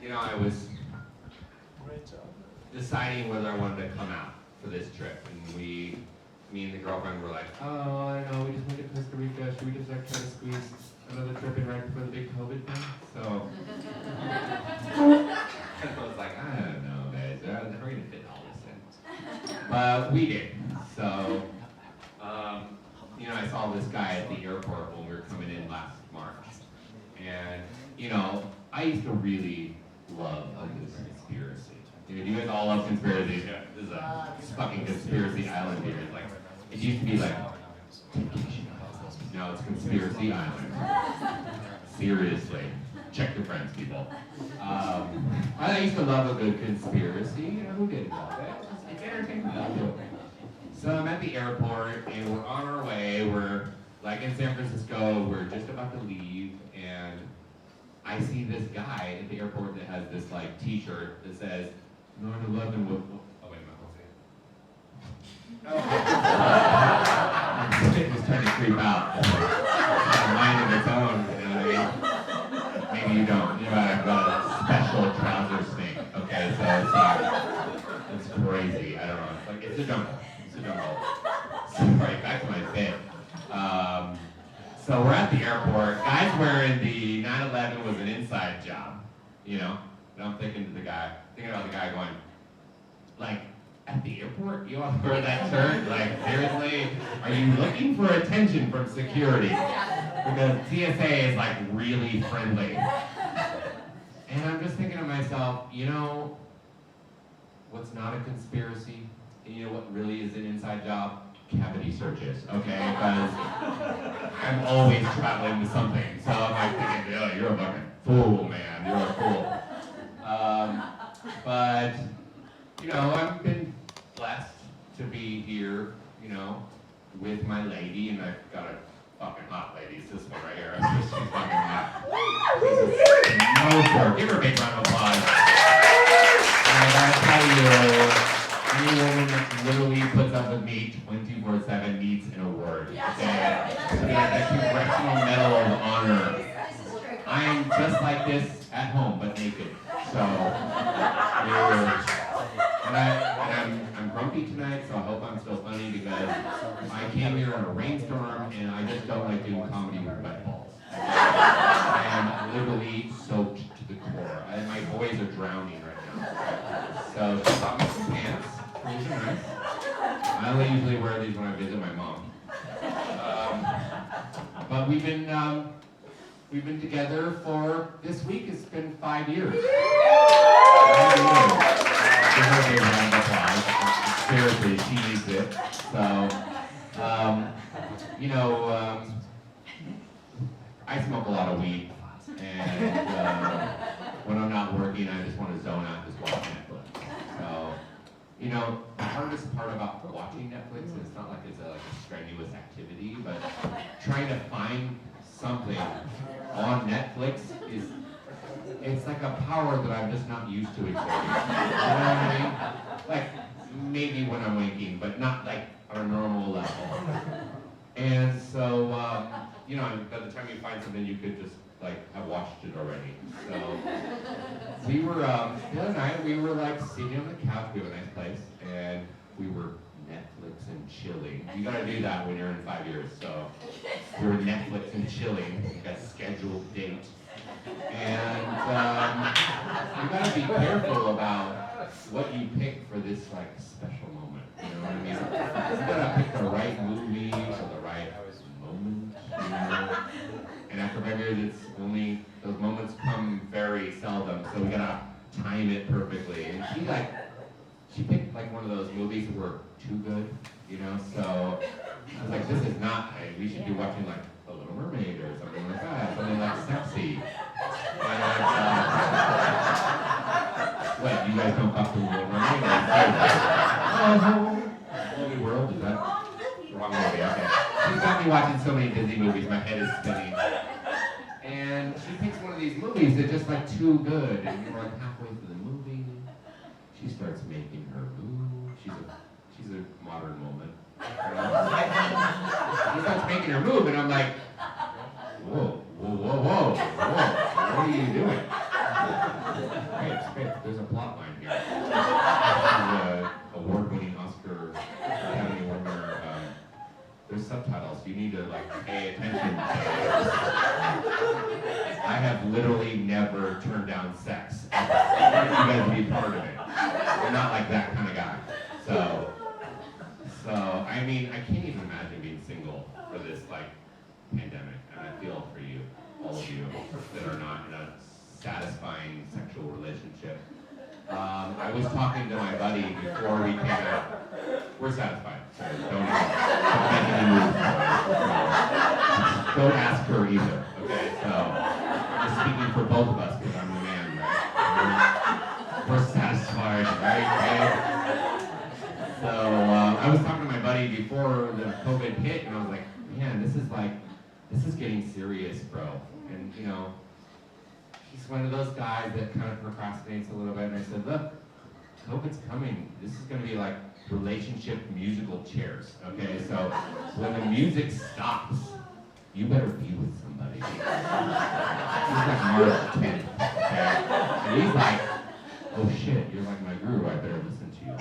I was deciding whether I wanted to come out for this trip, and me and the girlfriend were like, oh, I don't know, we just went to Costa Rica. Should we just like try to squeeze another trip in right before the big COVID thing? So I was like, I don't know, guys. How are we gonna fit all this in? But we did. So, I saw this guy at the airport when we were coming in last March, and I used to really love a good conspiracy. Do you guys all love conspiracies? Yeah, this is a fucking conspiracy island here. It's like, it used to be like, now it's Conspiracy Island. Seriously. Check your friends, people. I used to love a good conspiracy. Who didn't love it? It's entertainment. So I'm at the airport, and we're on our way. We're like in San Francisco. We're just about to leave, and I see this guy at the airport that has this like T-shirt that says 9/11 was. Oh wait, my whole thing. It was trying to creep out. It's got a mind of its own. You know what I mean? Maybe you don't. I've got a special trousers thing. Okay, so it's crazy. I don't know. It's a jungle. So right, back to my bit. So we're at the airport. Guy's wearing the 9/11 was an inside job, And I'm thinking about the guy going, like, at the airport, you all wear that shirt? Like, seriously? Are you looking for attention from security? Because TSA is like really friendly. And I'm just thinking to myself, what's not a conspiracy? And what really is an inside job? Cavity searches, okay? Because I'm always traveling with something. So I'm like thinking, oh, you're a fucking fool, man. You're a fool. But, I've been blessed to be here, with my lady, and I've got a fucking hot lady. It's this one right here. She's fucking hot. No joke. Give her a big round of applause. And I tell you, any woman that literally puts up with me 24/7 needs an award. Okay? So that Congressional Medal of Honor. I am just like this at home, but naked. So, I'm grumpy tonight, so I hope I'm still funny because I came here in a rainstorm and I just don't like doing comedy with wet balls. I am literally soaked to the core. My boys are drowning right now. So, she bought me some pants. These are nice. I only usually wear these when I visit my mom. But we've been together for this week. It's been 5 years. Give her a big round of applause. Seriously, she needs it. So, I smoke a lot of weed, and when I'm not working, I just want to zone out, just watch Netflix. So. The hardest part about watching Netflix is it's not like it's a strenuous activity, but trying to find something on Netflix it's like a power that I'm just not used to exerting. You know what I mean? Like, maybe when I'm waking, but not like on a normal level. And so, by the time you find something, you could just have watched it already. So we were the other night we were sitting on the couch. We have a nice place, and we were Netflix and chilling. You gotta do that when you're in 5 years. So we were Netflix and chilling. We got a scheduled date, and you gotta be careful about what you pick for this special moment. You know what I mean? You gotta pick the right movie for the right moment. And after 5 years, those moments come very seldom, so we gotta time it perfectly. And she picked one of those movies that were too good, so I was like, this is not, we should be watching The Little Mermaid or something like that, something sexy. And what, you guys don't fuck with The Little Mermaid? Whole New World, is that? Wrong movie, okay. She's got me watching so many Disney movies, my head is spinning. And she picks one of these movies that's just too good, and you're halfway through the movie, she starts making her move. She's a modern woman. She starts making her move, and I'm like, whoa, what are you doing? Okay, there's a plot line here. This is award-winning Oscar Academy Award winner. There's subtitles. You need to pay attention. I have literally never turned down sex. I want you guys to be part of it. I'm not like that kind of guy. So I mean, I can't even imagine being single for this pandemic. And I feel for you, all of you that are not in a satisfying sexual relationship. I was talking to my buddy before we came out. We're satisfied. So don't make any moves. Don't ask her either. Okay, so I'm speaking for both of us because I'm the man, right? We're satisfied, right? So I was talking to my buddy before the COVID hit, and I was like, man, this is getting serious, bro. And he's one of those guys that kind of procrastinates a little bit. And I said, look, COVID's coming. This is going to be like relationship musical chairs, okay? So when the music stops, you better be with somebody. He's like Oct-10, okay? And he's like, oh shit, you're like my guru, I better listen to you.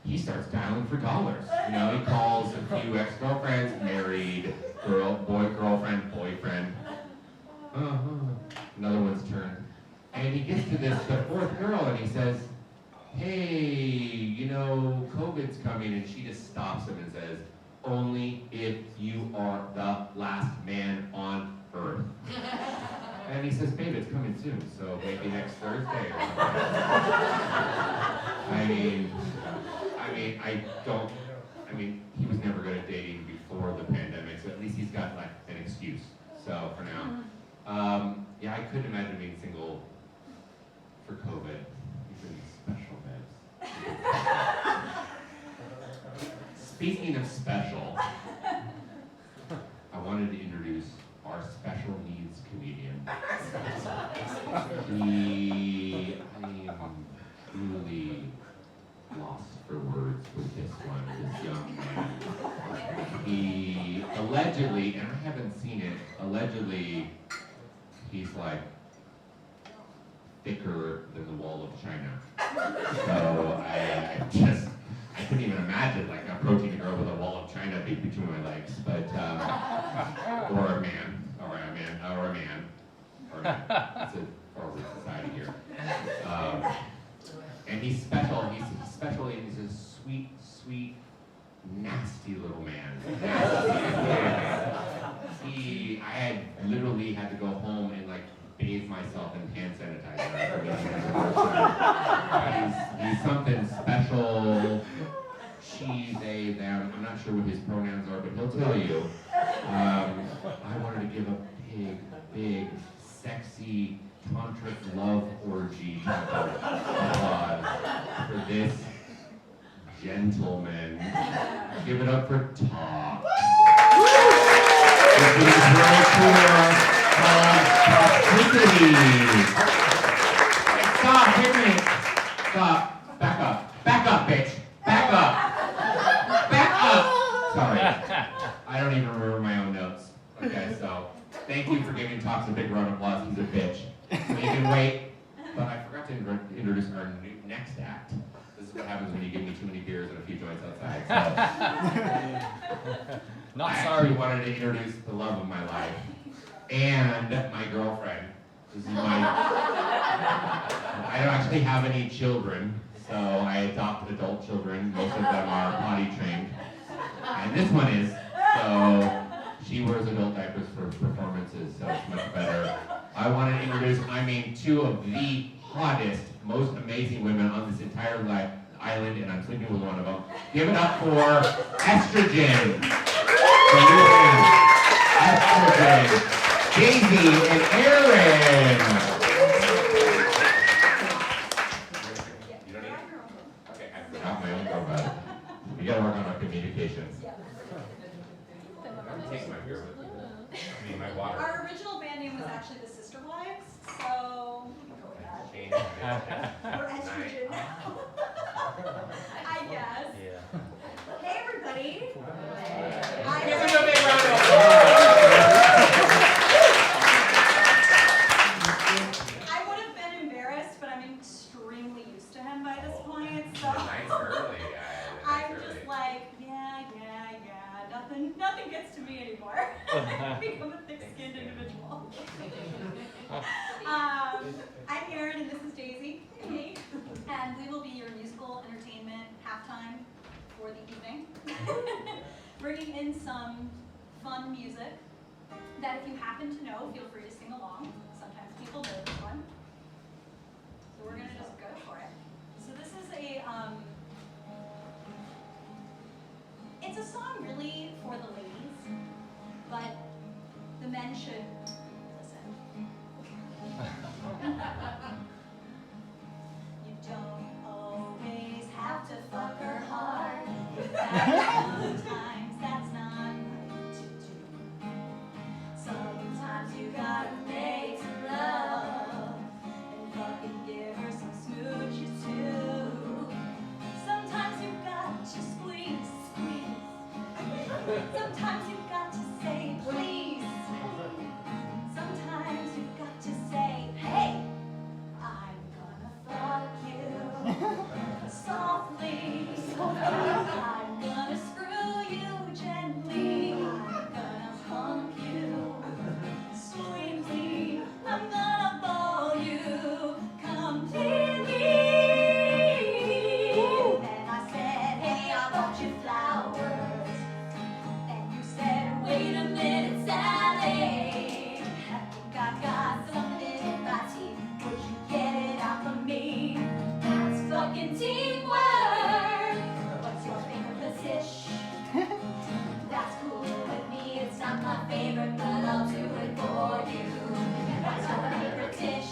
He starts dialing for dollars. He calls a few ex-girlfriends, married, girlfriend, boyfriend. Another one's turn. And he gets to the fourth girl and he says, hey, COVID's coming, and she just stops him and says, only if you are the last man on earth. And he says, babe, it's coming soon, so maybe next Thursday. He was never good at dating before the pandemic, so at least he's got an excuse. So for now, yeah, I couldn't imagine being single for COVID. Even special meds. Speaking of special, I wanted to introduce our special needs comedian. I am truly lost for words with this young man. He allegedly, and I haven't seen it, allegedly he's thicker than the wall of China. So I couldn't even imagine approaching a girl with a wall of China between my legs, but or a man. It's a forward society here. And he's special. He's a sweet, nasty little man. I literally had to go home and bathe myself in hand sanitizer. He's something special. She, they, them. I'm not sure what his pronouns are, but he'll tell you. I wanted to give a big, sexy, tantric love orgy type of applause for this gentleman. Give it up for Talk. This is World Tour Toxicity. Stop, wait a minute. Stop. Back up, bitch. Back up. Sorry. I don't even remember my own notes. Okay, so thank you for giving Talks a big round of applause. He's a bitch. So you can wait. But I forgot to introduce our next act. This is what happens when you give me too many beers and a few joints outside. So Not I sorry. actually wanted to introduce the love of my life and my girlfriend. This is I don't actually have any children, so I adopt adult children. Most of them are potty trained. And this one is, so she wears adult diapers for performances, so it's much better. I want to introduce, two of the hottest, most amazing women on this entire island, and I'm sleeping with one of them. Give it up for Estrogen. Estrogen. Daisy and Aaron. You don't need it? Okay, I forgot my own girl. You gotta work on our communications. I'm taking my beer with me. My water. Our original band name was actually the Sister Wives, so we can go with that. We're Estrogen now. I guess. Yeah. Hey everybody. Give them a big round of applause. I'm Erin and this is Daisy. Hey. And we will be your musical entertainment halftime for the evening. Bringing in some fun music that if you happen to know, feel free to sing along. Sometimes people know this one. So we're gonna just go for it. So this is it's a song really for the ladies, but the men should listen. You don't always have to fuck her hard. Sometimes that's not right to do. Sometimes you gotta make some love and fucking give her some smooches too. Sometimes you got to squeeze, squeeze. Sometimes you got to say please. Sometimes you've got to say, hey, I'm gonna fuck you softly. I'm gonna screw you gently. I'm gonna pump you sweetly. I'm gonna ball you completely. And I said, hey, I bought you flowers. And you said, wait a minute, Sally. I think I got something in my teeth. Would you get it out from me? That's fucking teamwork. What's your favorite position? That's cool with me. It's not my favorite, but I'll do it for you. What's your favorite dish?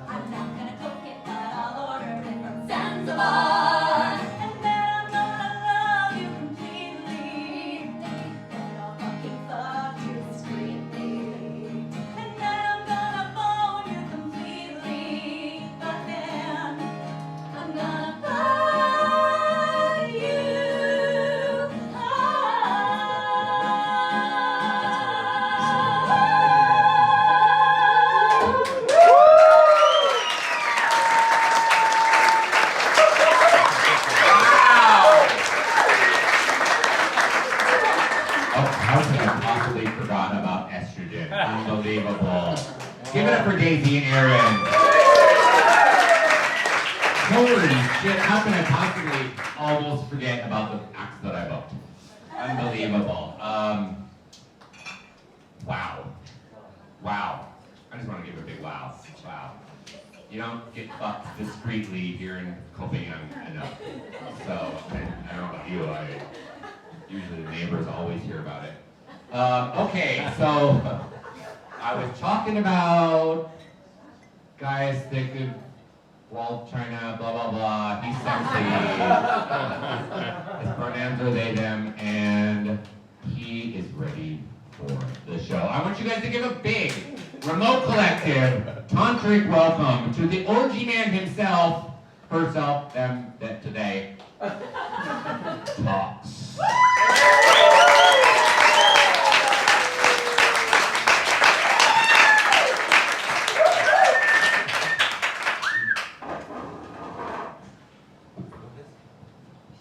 I'm not gonna cook it, but I'll order it from Zanzibar. And then I'm gonna love you completely. Then I'll fucking fuck you discreetly. And then I'm gonna bone you completely. But then I'm gonna fuck you Oh, how could I possibly forgot about estrogen? Unbelievable. Give it up for Daisy and Erin. Holy shit, how can I possibly almost forget about the acts that I booked? Unbelievable. Wow. Wow. I just want to give a big wow. Wow. You don't get fucked discreetly here in Copenhagen enough. So, I don't know about you, usually the neighbors always hear about it. Okay, so I was talking about guys that could wall China, blah blah blah. He's sexy. His pronouns are they them, and he is ready for the show. I want you guys to give a big remote collective tantric welcome to the orgy man himself, herself, them, that today talks.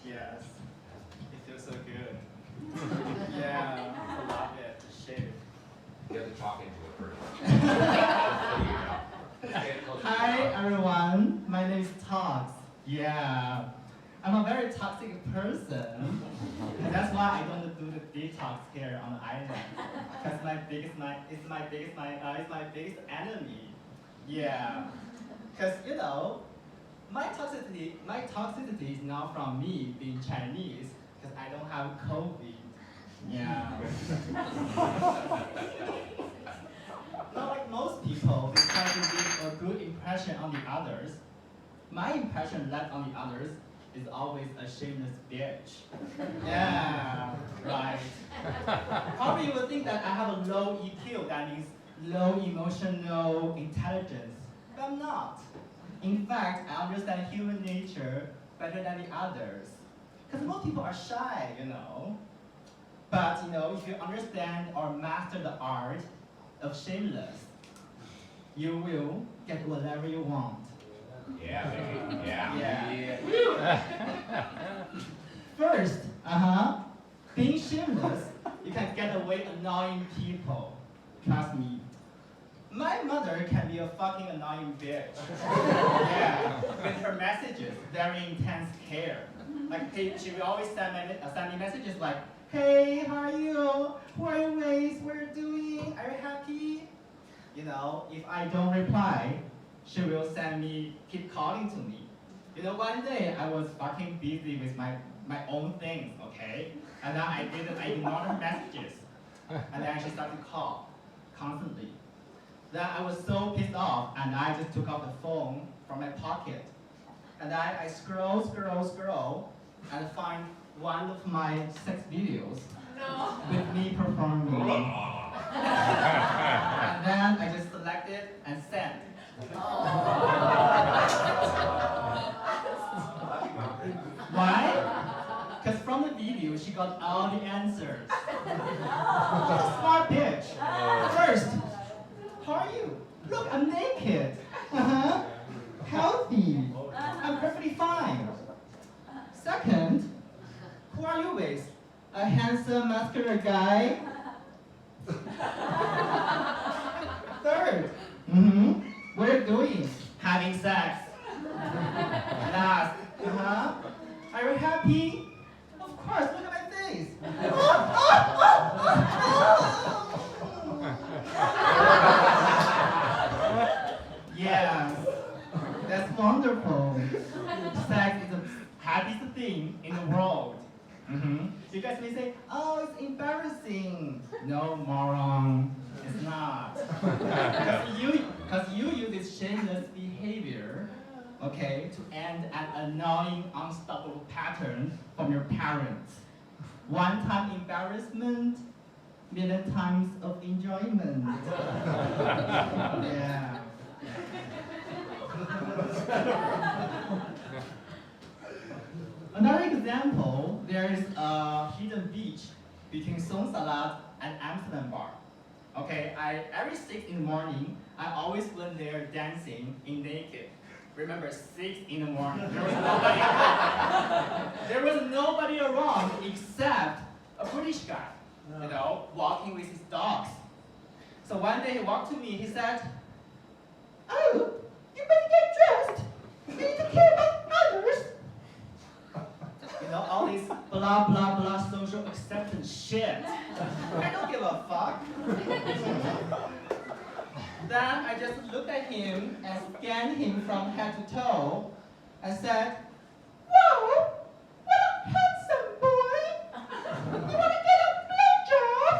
Yes, it feels so good. Yeah, I love it. Shit. You have to talk into it first. Hi everyone, my name is Tox. Yeah, I'm a very toxic person. And that's why I don't do the detox here on the island. Because it's my biggest enemy. Yeah, because you know, my toxicity is not from me being Chinese, because I don't have COVID. Yeah. Not like most people, they try to give a good impression on the others. My impression left on the others is always a shameless bitch. Yeah, right. Probably you would think that I have a low EQ, that means low emotional intelligence, but I'm not. In fact, I understand human nature better than the others. Because most people are shy, you know. But, you know, if you understand or master the art of shameless, you will get whatever you want. Yeah, baby. Yeah. Yeah. First, being shameless, you can get away annoying people. Trust me. My mother mother can be a fucking annoying bitch. Yeah, with her messages, very intense care. Like she will always send me messages like, hey, how are you? Who are you with? What are you doing? Are you happy? You know, if I don't reply, she will keep calling to me. You know, one day I was fucking busy with my own things, okay? And then I ignored her messages. And then she started to call constantly. Then I was so pissed off, and I just took out the phone from my pocket. And then I scroll, and find one of my sex videos with me performing. And then I just selected and sent. Why? Because from the video, she got all the answers. She's a smart bitch. First, how are you? Look, I'm naked. Healthy. I'm perfectly fine. Second, who are you with? A handsome, muscular guy? Third, what are you doing? Having sex. Last, are you happy? Of course, look at my face. Yes, that's wonderful. Sex is the happiest thing in the world. You guys may say, oh, it's embarrassing. No, moron, it's not. Because you use this shameless behavior, okay, to end an annoying, unstoppable pattern from your parents. One-time embarrassment, million times of enjoyment. Yeah. Another example, there is a hidden beach between Songsalat and Amsterdam Bar. Okay, every 6 in the morning, I always went there dancing in naked. Remember, 6 in the morning. There was nobody around except a British guy, you know, walking with his dogs. So one day he walked to me, he said, oh, you better get dressed. You need to care about others. You know, all this blah, blah, blah social acceptance shit. I don't give a fuck. Then I just looked at him and scanned him from head to toe and said, wow, what a handsome boy. You want to get a blowjob?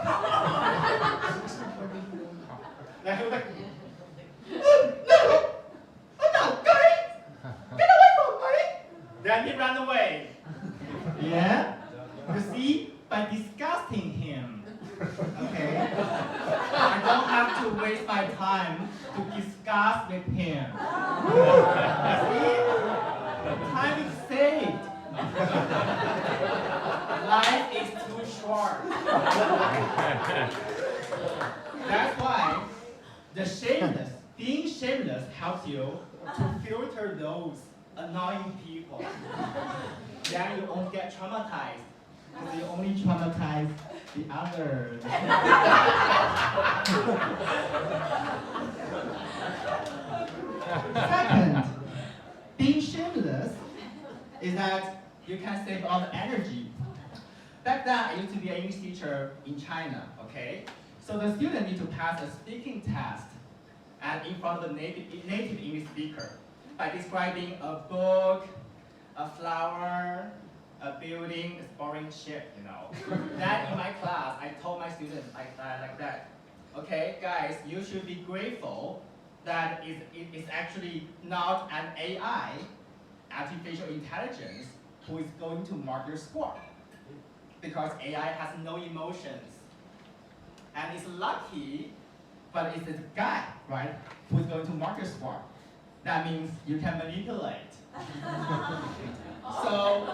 Then he was like, no, I'm not going. Get away from me. Then he ran away. Yeah? You see, by disgusting him, okay, I don't have to waste my time to discuss with him. See? Time is saved. Life is too short. That's why being shameless helps you to filter those annoying people. Then you won't get traumatized. Because you only traumatize the others. Second, being shameless is that you can save all the energy. Back then, I used to be an English teacher in China, okay? So the student need to pass a speaking test and in front of the native English speaker by describing a book, a flower, a building, it's boring shit, you know. Then in my class, I told my students like that. Okay, guys, you should be grateful that it's actually not an AI, artificial intelligence, who is going to mark your score. Because AI has no emotions. And it's lucky, but it's the guy, right, who's going to mark your score. That means you can manipulate. So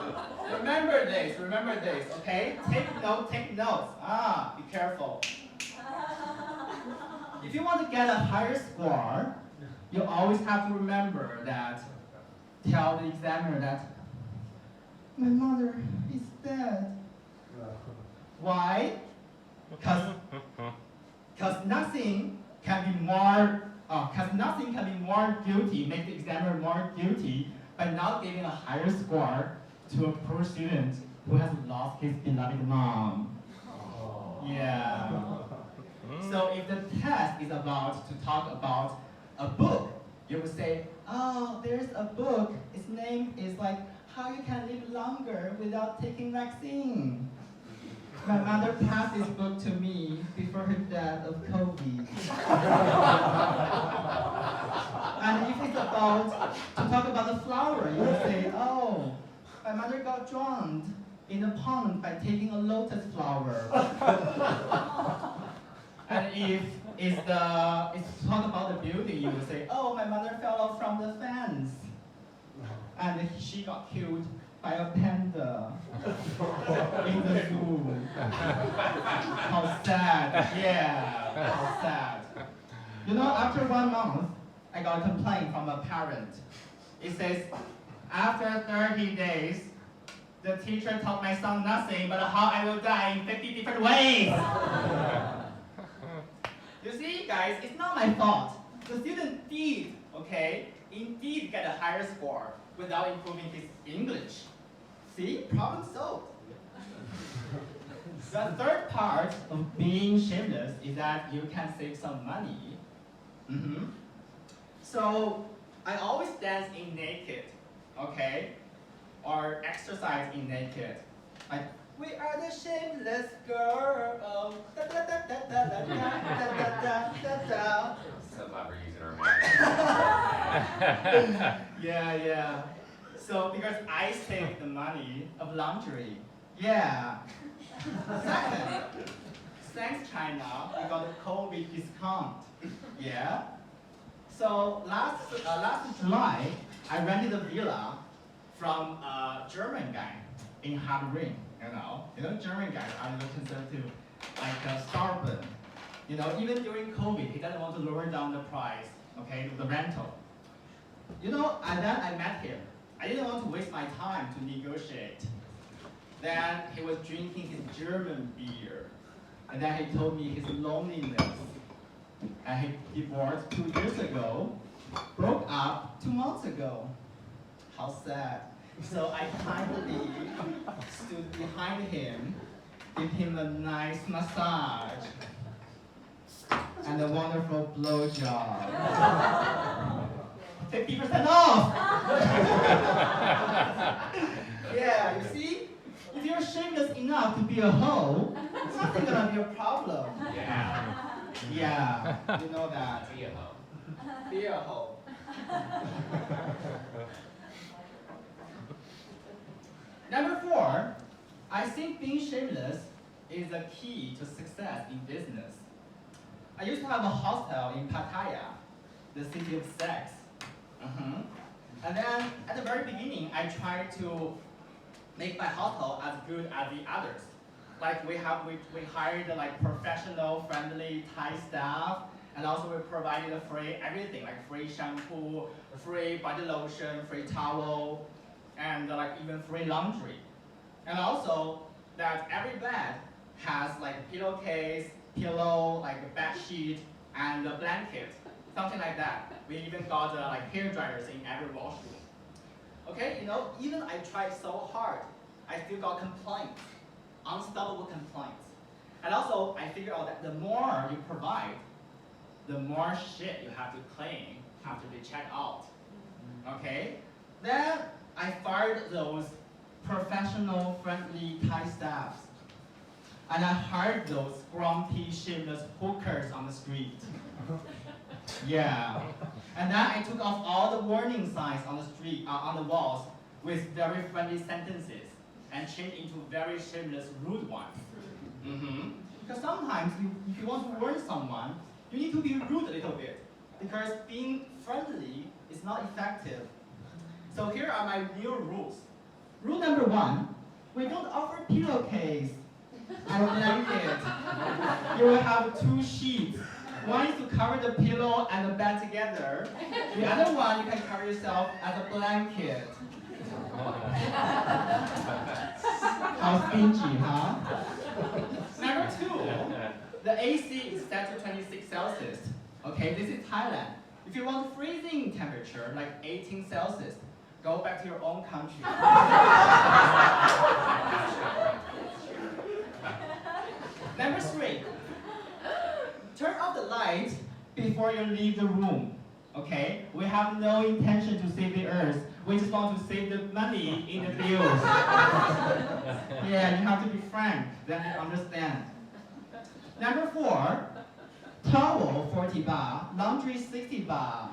remember this, okay? Take notes. Be careful. If you want to get a higher score, you always have to remember that, tell the examiner that, my mother is dead. Why? Because nothing can be more Because nothing can be more guilty, make the examiner more guilty by not giving a higher score to a poor student who has lost his beloved mom. Yeah. So if the test is about to talk about a book, you would say, oh, there's a book. Its name is like How You Can Live Longer Without Taking Vaccine. My mother passed this book to me before her death of COVID. And if it's about to talk about the flower, you would say, oh, my mother got drowned in a pond by taking a lotus flower. And if it's to talk about the building, you would say, oh, my mother fell off from the fence. And she got killed by a panda in the zoo. How sad. Yeah, how sad. You know, after 1 month, I got a complaint from a parent. It says, after 30 days, the teacher taught my son nothing but how I will die in 50 different ways. You see, guys, it's not my fault. The student did, indeed get a higher score without improving his English. See, problem solved. The third part of being shameless is that you can save some money. So, I always dance in naked, or exercise in naked. Like, we are the shameless girl. Da, da, da, da, da, da, da, da, da, da. So glad we're using our minds. Yeah. So because I saved the money of laundry. Yeah. Second, thanks China, we got a COVID discount. Yeah. So last July, I rented a villa from a German guy in Hamring. You know, German guys are a little conservative, like stubborn. You know, even during COVID, he doesn't want to lower down the price, the rental. You know, and then I met him. I didn't want to waste my time to negotiate. Then he was drinking his German beer. And then he told me his loneliness. And he divorced 2 years ago, broke up 2 months ago. How sad. So I kindly stood behind him, give him a nice massage, and a wonderful blowjob. 50% off! Yeah, you see? If you're shameless enough to be a hoe, it's not gonna be a problem. Yeah, you know that. Be a hoe. Be a hoe. Number 4, I think being shameless is the key to success in business. I used to have a hostel in Pattaya, the city of sex. And then at the very beginning, I tried to make my hostel as good as the others. Like we hired like professional, friendly Thai staff, and also we provided free everything, like free shampoo, free body lotion, free towel, and like even free laundry. And also that every bed has like pillowcase, pillow, like a bed sheet, and a blanket, something like that. We even got like hair dryers in every washroom. You know, even I tried so hard, I still got complaints, unstoppable complaints. And also, I figured out that the more you provide, the more shit you have to claim after they check out. Then I fired those professional, friendly Thai staffs. And I hired those grumpy, shameless hookers on the street. Yeah. And then I took off all the warning signs on the street, on the walls, with very friendly sentences, and changed into very shameless, rude ones. Because sometimes, if you want to warn someone, you need to be rude a little bit, because being friendly is not effective. So here are my new rules. Rule number 1, we don't offer pillowcase and blanket. You will have 2 sheets. One is to cover the pillow and the bed together. The other one, you can cover yourself as a blanket. How stingy, huh? Number 2, the AC is set to 26 Celsius. Okay, this is Thailand. If you want freezing temperature, like 18 Celsius, go back to your own country. Number 3, turn off the light before you leave the room. Okay? We have no intention to save the earth. We just want to save the money in the bills. Yeah, you have to be frank, then you understand. Number 4, towel 40 baht, laundry 60 baht,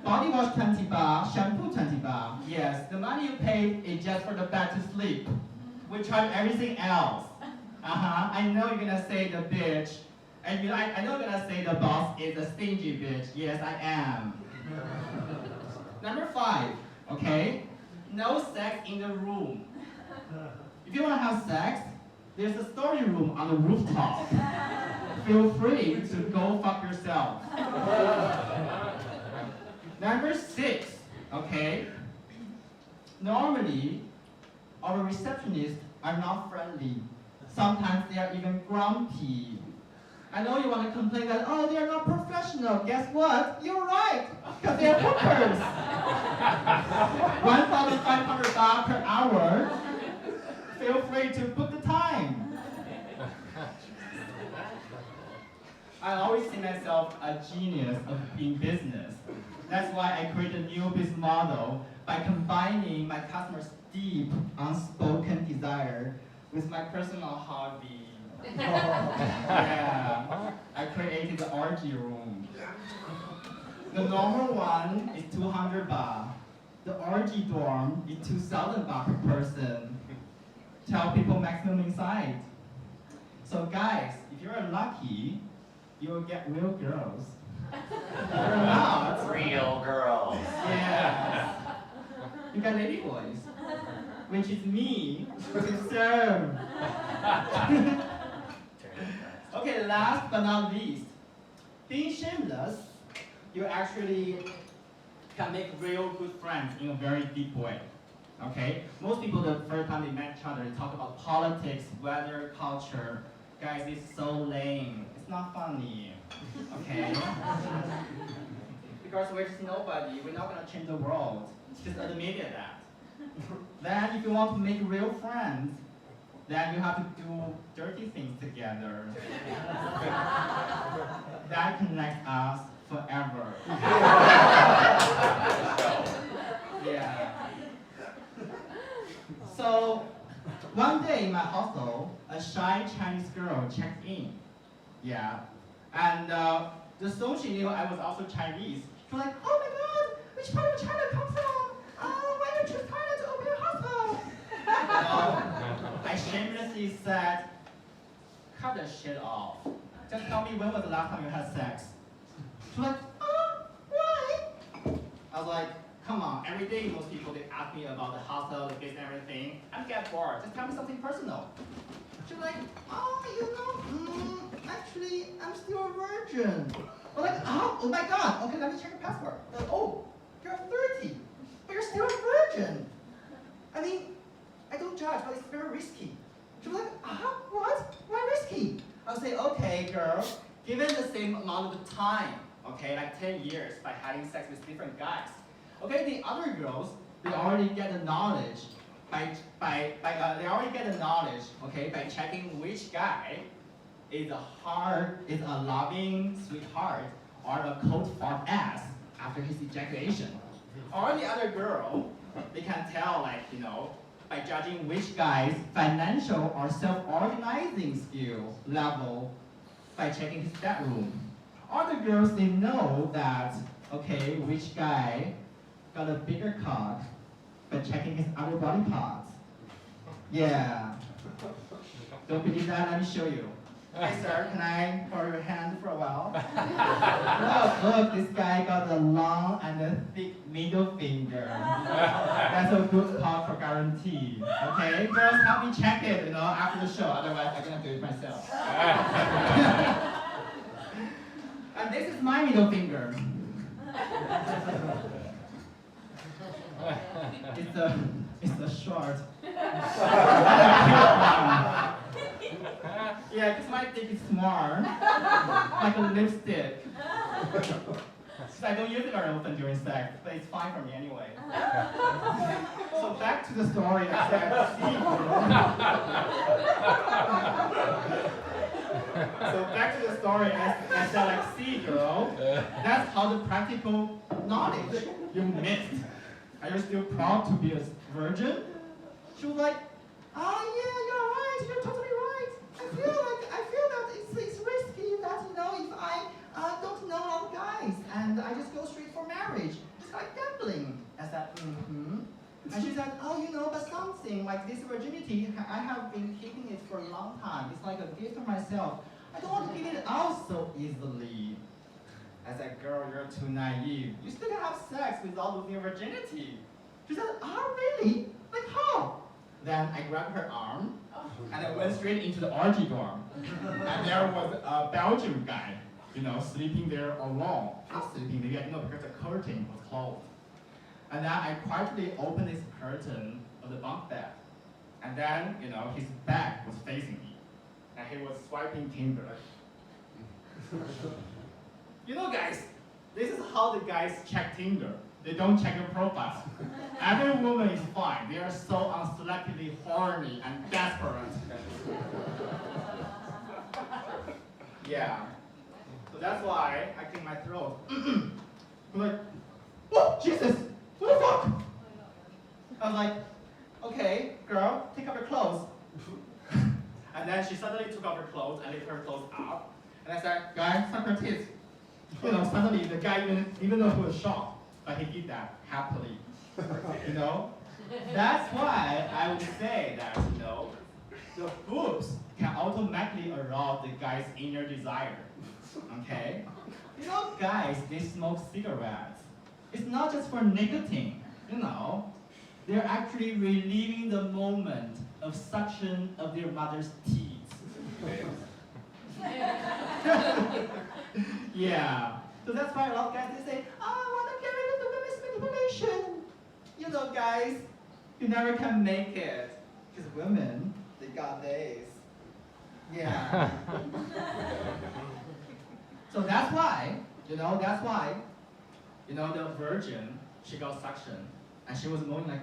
body wash 20 baht, shampoo 20 baht. Yes, the money you paid is just for the bed to sleep. We charge everything else. I know you're gonna say the bitch, and I know you're gonna say the boss is a stingy bitch. Yes, I am. Number 5, okay? No sex in the room. If you wanna have sex, there's a story room on the rooftop. Feel free to go fuck yourself. Number 6, okay? Normally, our receptionists are not friendly. Sometimes they are even grumpy. I know you want to complain that, oh, they are not professional. Guess what? You're right, because they are hookers. 1,500 baht per hour. Feel free to book the time. I always see myself a genius in business. That's why I created a new business model by combining my customers' deep, unspoken desire with my personal hobby. Yeah, I created the orgy room. The normal one is 200 baht. The orgy dorm is 2,000 baht per person. Tell people maximum inside. So guys, if you're lucky, you will get real girls. If you're not, Real girls. yeah, you got lady boys, which is me to serve. Okay, last but not least, being shameless, you actually can make real good friends in a very deep way. Okay? Most people, the first time they met each other, they talk about politics, weather, culture. Guys, it's so lame. It's not funny. Okay? Because we're just nobody. We're not gonna change the world. Just admit that. Then, if you want to make real friends, then you have to do dirty things together. That connects us forever. Yeah. So, one day in my hostel, a shy Chinese girl checked in. Yeah. And the soon she knew I was also Chinese. She was like, oh my god, which part of China come from? Oh, why don't you choose China to open your hostel? I shamelessly said, cut the shit off. Just tell me when was the last time you had sex? She was like, oh, why? I was like, come on, every day most people, they ask me about the hostel, the business, everything. I get bored, just tell me something personal. She's like, oh, you know, actually, I'm still a virgin. I'm like, oh my god, okay, let me check your passport. Like, oh, you're 30, but you're still a virgin. I mean, I don't judge, but it's very risky. She was like, what? Why risky? I'll say, okay, girl, given the same amount of time, okay, like 10 years by having sex with different guys. Okay, the other girls, they already get the knowledge they already get the knowledge, okay, by checking which guy is a loving sweetheart or a cold fart ass after his ejaculation. Or the other girl, they can tell, like, you know, by judging which guy's financial or self-organizing skill level by checking his bedroom. Other girls, they know that, okay, which guy got a bigger cock by checking his other body parts. Yeah. Don't believe that? Let me show you. Hey sir, can I borrow your hand for a while? Look, this guy got a long and a thick middle finger. That's a good cock for guarantee. Okay, girls, help me check it, you know, after the show. Otherwise, I'm gonna do it myself. And this is my middle finger. It's a short. Yeah, this might think it's smart, like a lipstick. because I don't use it very often during sex, but it's fine for me anyway. So back to the story, I said, see, so back to the story, I said like, see girl, that's how the practical knowledge you missed. Are you still proud to be a virgin? She was like, oh yeah, you're right, you're totally right. I feel that it's risky that, if I don't know all the guys and I just go straight for marriage. It's like gambling. I said, mm-hmm. And she said, oh, but something like this virginity, I have been keeping it for a long time. It's like a gift for myself. I don't want to give it out so easily. I said, girl, you're too naive. You still can have sex without losing your virginity. She said, oh, really? Like how? Then I grabbed her arm, and I went straight into the orgy dorm. And there was a Belgian guy, sleeping there alone. Not sleeping there, because the curtain was closed. And then I quietly opened this curtain of the bunk bed. And then, his back was facing me. And he was swiping Tinder. Guys, this is how the guys check Tinder. They don't check your profile. Every woman is fine. They are so unselectively horny and desperate. Yeah. So that's why I clean my throat. I'm like, oh, Jesus, what the fuck? I was like, okay, girl, take off your clothes. And then she suddenly took off her clothes and lifted her clothes up. And I said, guy, suck her tits. Suddenly the guy, even though he was shocked, but he did that happily. That's why I would say that, the boobs can automatically arouse the guy's inner desire. Okay? Guys, they smoke cigarettes. It's not just for nicotine, They're actually reliving the moment of suction of their mother's teeth. Yeah. So that's why a lot of guys, they say, oh, I want to get rid of the women's manipulation. Guys, you never can make it. Because women, they got days. Yeah. So that's why, the virgin, she got suction. And she was moaning like,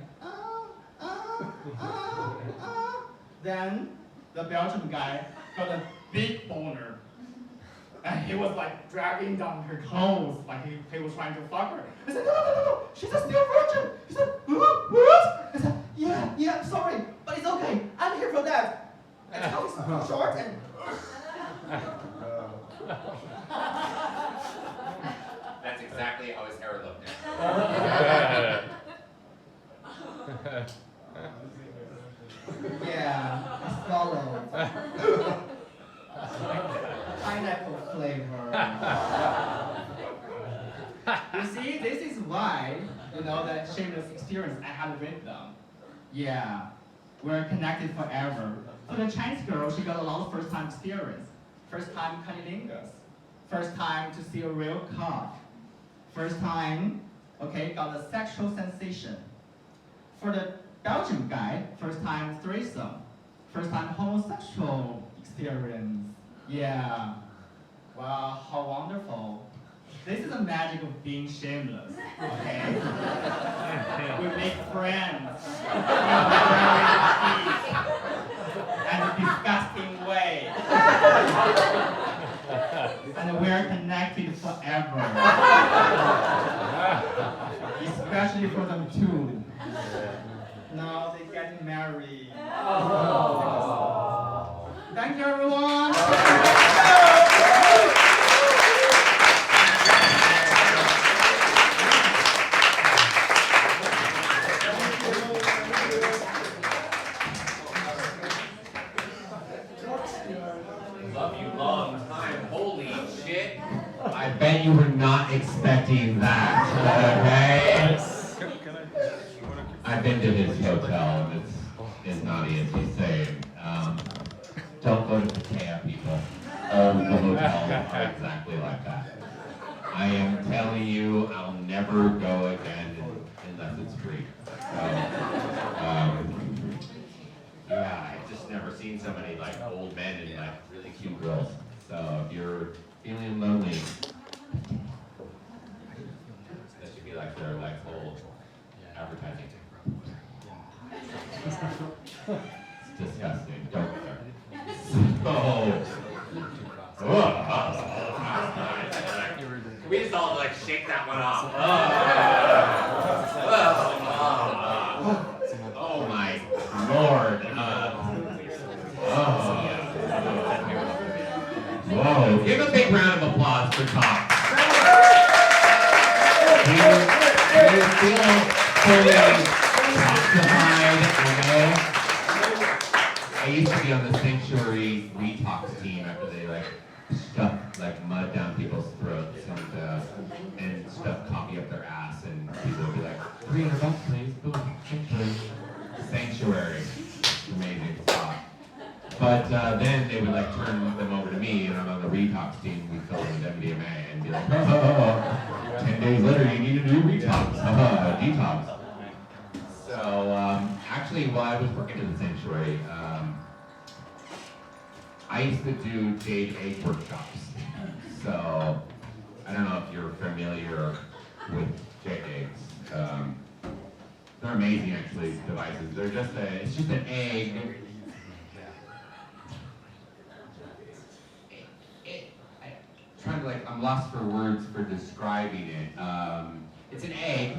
Then the Belgian guy got a big boner. And he was like dragging down her clothes, like he was trying to fuck her. I said, no, she's a still virgin. He said, what? I said, yeah, sorry, but it's okay. I'm here for that. And how is short and... That's exactly how his hair looked. Yeah, I swallowed. Pineapple flavor. You see, this is why, that shameless experience I had with them. Yeah, we're connected forever. So the Chinese girl, she got a lot of first-time experience. First time cunnilingus. First time to see a real cock. First time, got a sexual sensation. For the Belgian guy, first time threesome. First time homosexual experience. Yeah. Wow, how wonderful. This is the magic of being shameless, okay? We make friends in a very deep and disgusting way. And we're connected forever. Especially for them too. Now they're getting married. Thank you, everyone. Love you long time. Holy shit. I bet you were not expecting that. Okay? I've been to his hotel, and it's not easy saying. Don't go to Pattaya, people. All the hotels are exactly like that. I am telling you, I'll never go again unless it's free. So, yeah, I've just never seen so many like old men and like really cute girls. So if you're feeling lonely, went off. Oh my Lord. Whoa. Give a big round of applause for Tom. Do you feel fully justified, okay? I used to be on the Sanctuary Detox team after they stuffed mud down people's throats and stuffed coffee up their ass, and people would be like, $300 please, boom, Sanctuary. Amazing spot. But then they would turn them over to me, and I'm on the Detox team. We fill in with MDMA and be like, 10 days later you need to do detox. So actually, while I was working at the Sanctuary, I used to do jade egg workshops. So I don't know if you're familiar with jade eggs. They're amazing, actually, devices. They're it's just an egg. I'm lost for words for describing it. It's an egg.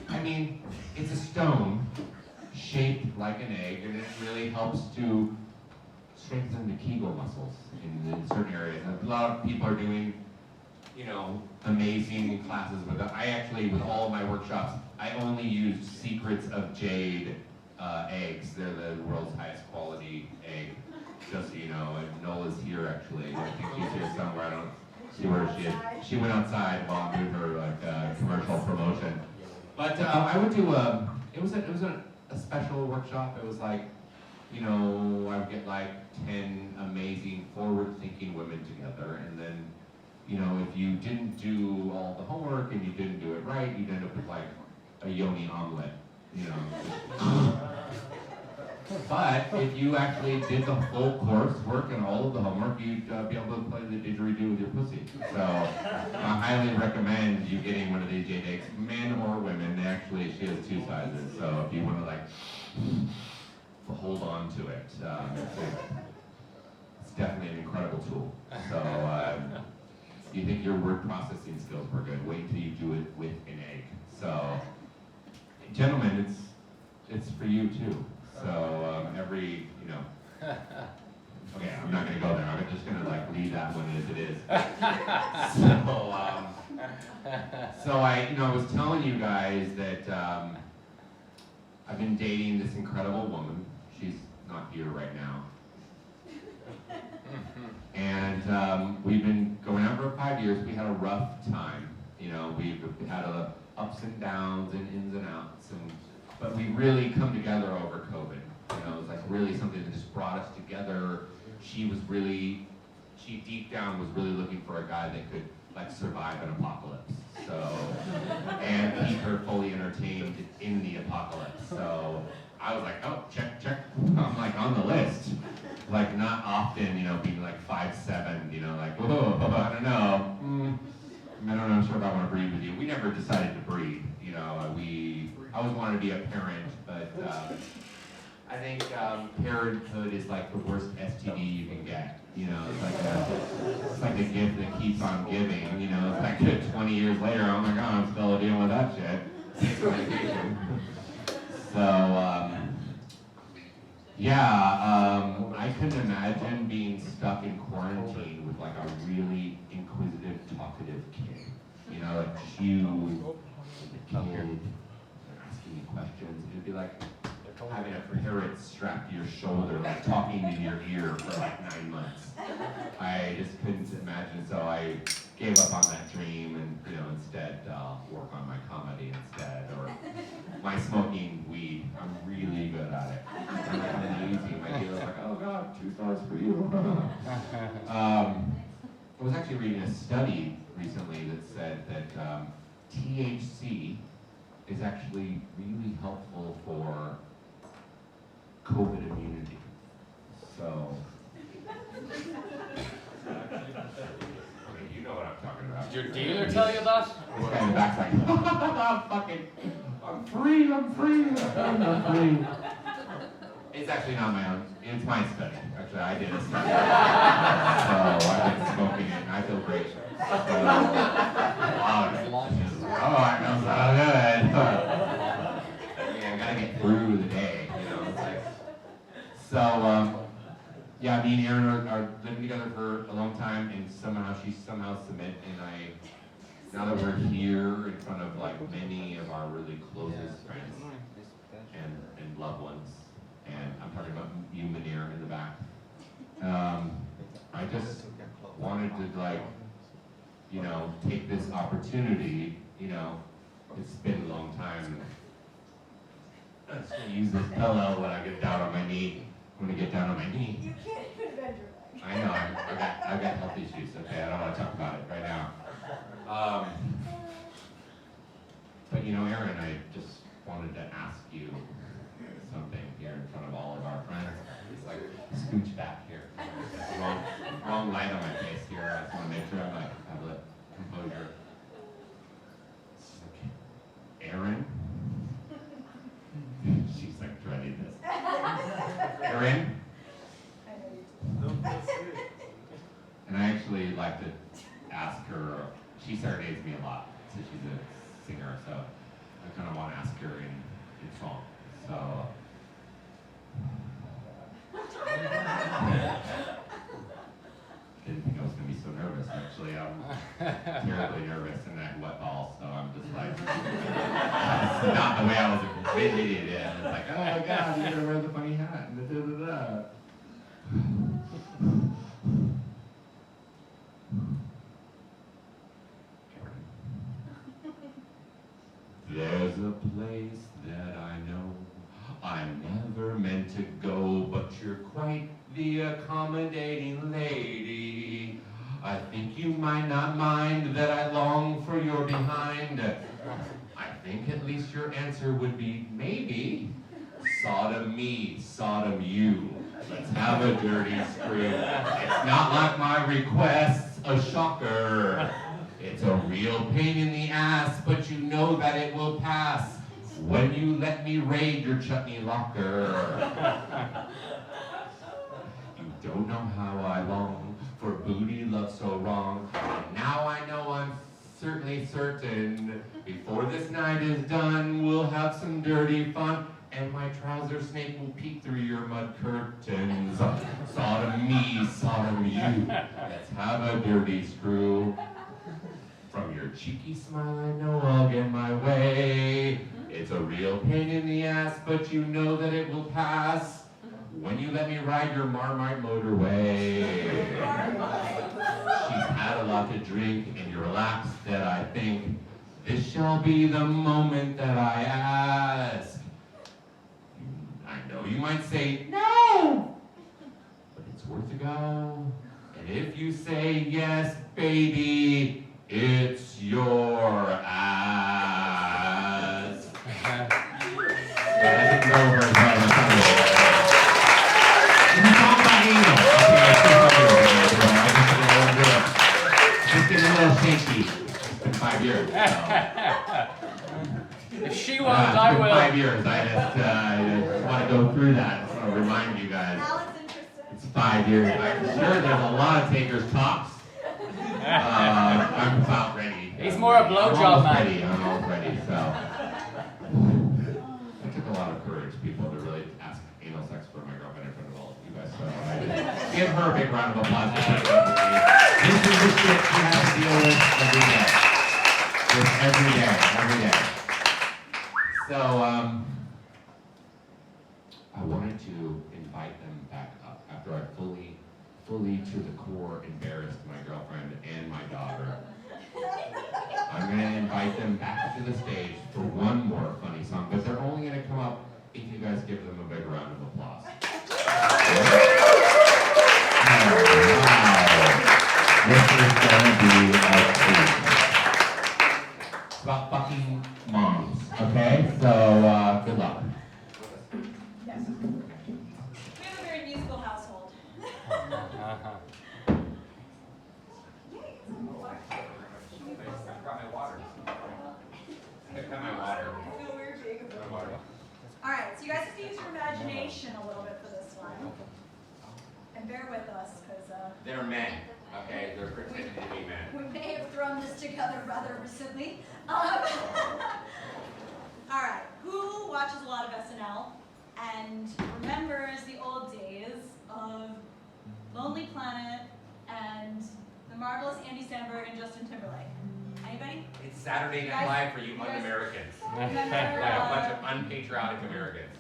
I mean, it's a stone shaped like an egg, and it really helps to strengthen the Kegel muscles in certain areas. And a lot of people are doing, amazing classes with it. I actually, with all of my workshops, I only used Secrets of Jade eggs. They're the world's highest quality egg. Just so you know, and Nola's here actually. I think she's here somewhere. I don't see where she is. She went outside while I'm doing her commercial promotion. But I would do it was a special workshop. It was I would get 10 amazing forward-thinking women together, and then if you didn't do all the homework and you didn't do it right, you'd end up with a yoni omelet, But if you actually did the full coursework and all of the homework, you'd be able to play the didgeridoo with your pussy. So I highly recommend you getting one of these jade eggs, men or women. She has 2 sizes. So if you want to hold on to it, it's definitely an incredible tool. So you think your word processing skills were good? Wait until you do it with an egg. So gentlemen, it's for you too. So okay, I'm not gonna go there. I'm just gonna leave that one as it is. So I was telling you guys that I've been dating this incredible woman. She's not here right now. And we've been going out for 5 years. We had a rough time. We've had ups and downs and ins and outs, but we really come together over COVID. It was really something that just brought us together. She deep down was really looking for a guy that could survive an apocalypse. So, and keep her fully entertained in the apocalypse. So I was oh, check. I'm on the list. Not often, being 5'7", whoa, I don't know. I don't know, sure if I want to breed with you. We never decided to breed. I always wanted to be a parent, but I think parenthood is the worst STD you can get. It's like a gift that keeps on giving. It's 20 years later, oh my God, I'm still dealing with that shit. It's medication. So, I couldn't imagine being stuck in quarantine with a really inquisitive, talkative kid. Cute kid, asking me questions. It'd be having a parrot strapped to your shoulder, talking in your ear for 9 months. I just couldn't imagine, so I gave up on that dream and instead work on my comedy instead, or my smoking weed. I'm really good at it. I'm amazing. My dealer's oh God, 2 stars for you. I was actually reading a study recently that said that THC is actually really helpful for COVID immunity. So, okay, you know what I'm talking about. Did your dealer tell you that? This guy in the back's I'm free. It's actually not my own, it's my study. Actually, I did a study. So I've been smoking it and I feel great. So, Oh, I feel so good. Yeah, I gotta get through the day, you know. It's like, so, yeah, me and Erin are living together for a long time, and she somehow submit, and now that we're here in front of like many of our really closest friends and loved ones, and I'm talking about you, Manir, in the back. I just wanted to like, you know, take this opportunity, you know, it's been a long time. I'm just gonna use this pillow when I get down on my knee. I'm gonna get down on my knee. You can't even bend your leg. I know, I've got health issues, okay? I don't wanna talk about it right now. But you know, Erin, I just wanted to ask you something here in front of all of our friends. It's like, scooch back here. Wrong light on my face here. I just wanna make sure I'm like, have a composure. Erin? She's like dreading this. Erin? And I actually like to ask her, she serenades me a lot, so she's a singer, so I kind of want to ask her in song. So, didn't think I was going to be so nervous, actually. I'm terribly nervous in that wet ball, so I'm just like, that's not the way I was envisioning it. It's like, oh my God, you're going to wear the funny hat, and da-da-da-da. There's a place that I know I never meant to go, but you're quite the accommodating lady. I think you might not mind that I long for your behind. I think at least your answer would be maybe. Sodom me, Sodom you. Let's have a dirty screw. It's not like my request's a shocker. It's a real pain in the ass, but you know that it will pass when you let me raid your chutney locker. You don't know how I long for booty love so wrong. And now I know I'm certainly certain before this night is done, we'll have some dirty fun. And my trouser snake will peek through your mud curtains. Sodom me, Sodom you. Let's have a dirty screw. From your cheeky smile, I know I'll get my way. It's a real pain in the ass, but you know that it will pass when you let me ride your Marmite motorway. She's had a lot to drink, and you're relaxed that I think this shall be the moment that I ask. I know you might say no, but it's worth a go. And if you say yes, baby, it's your ass. I didn't go very well. Can you talk about anal? Okay, just getting a little shaky. It's been 5 years. So. If she won't, I It's been will. 5 years. I just want to go through that. I just want to remind you guys. Now it's interesting. It's 5 years. I'm sure there's a lot of takers tops. I'm about ready. He's more a blowjob man. I'm almost ready, so. It took a lot of courage, people, to really ask anal sex for my girlfriend in front of all of you guys, so I just give her a big round of applause. For this is the shit she has to deal with every day. Just every day. So, I wanted to invite them back up after I fully to the core embarrassed my girlfriend and my daughter. I'm going to invite them back to the stage for one more funny song, but they're only going to come up if you guys give them a big round of applause. Oh, wow. This is going to be a treat. It's about fucking moms, okay? So, good luck. Yes. We have a very musical household. Yay, some more. I got my water. I got my water. I feel weird being a boob. All right, so you guys have to use your imagination a little bit for this one. And bear with us, because They're men, okay? They're pretending to be men. we may have thrown this together rather recently. All right, who watches a lot of SNL and remembers the old days of Lonely Planet and the marvelous Andy Samberg and Justin Timberlake? Anybody? It's Saturday Night Guys- Live for you guys- un-Americans. Remember, Like a bunch of unpatriotic Americans.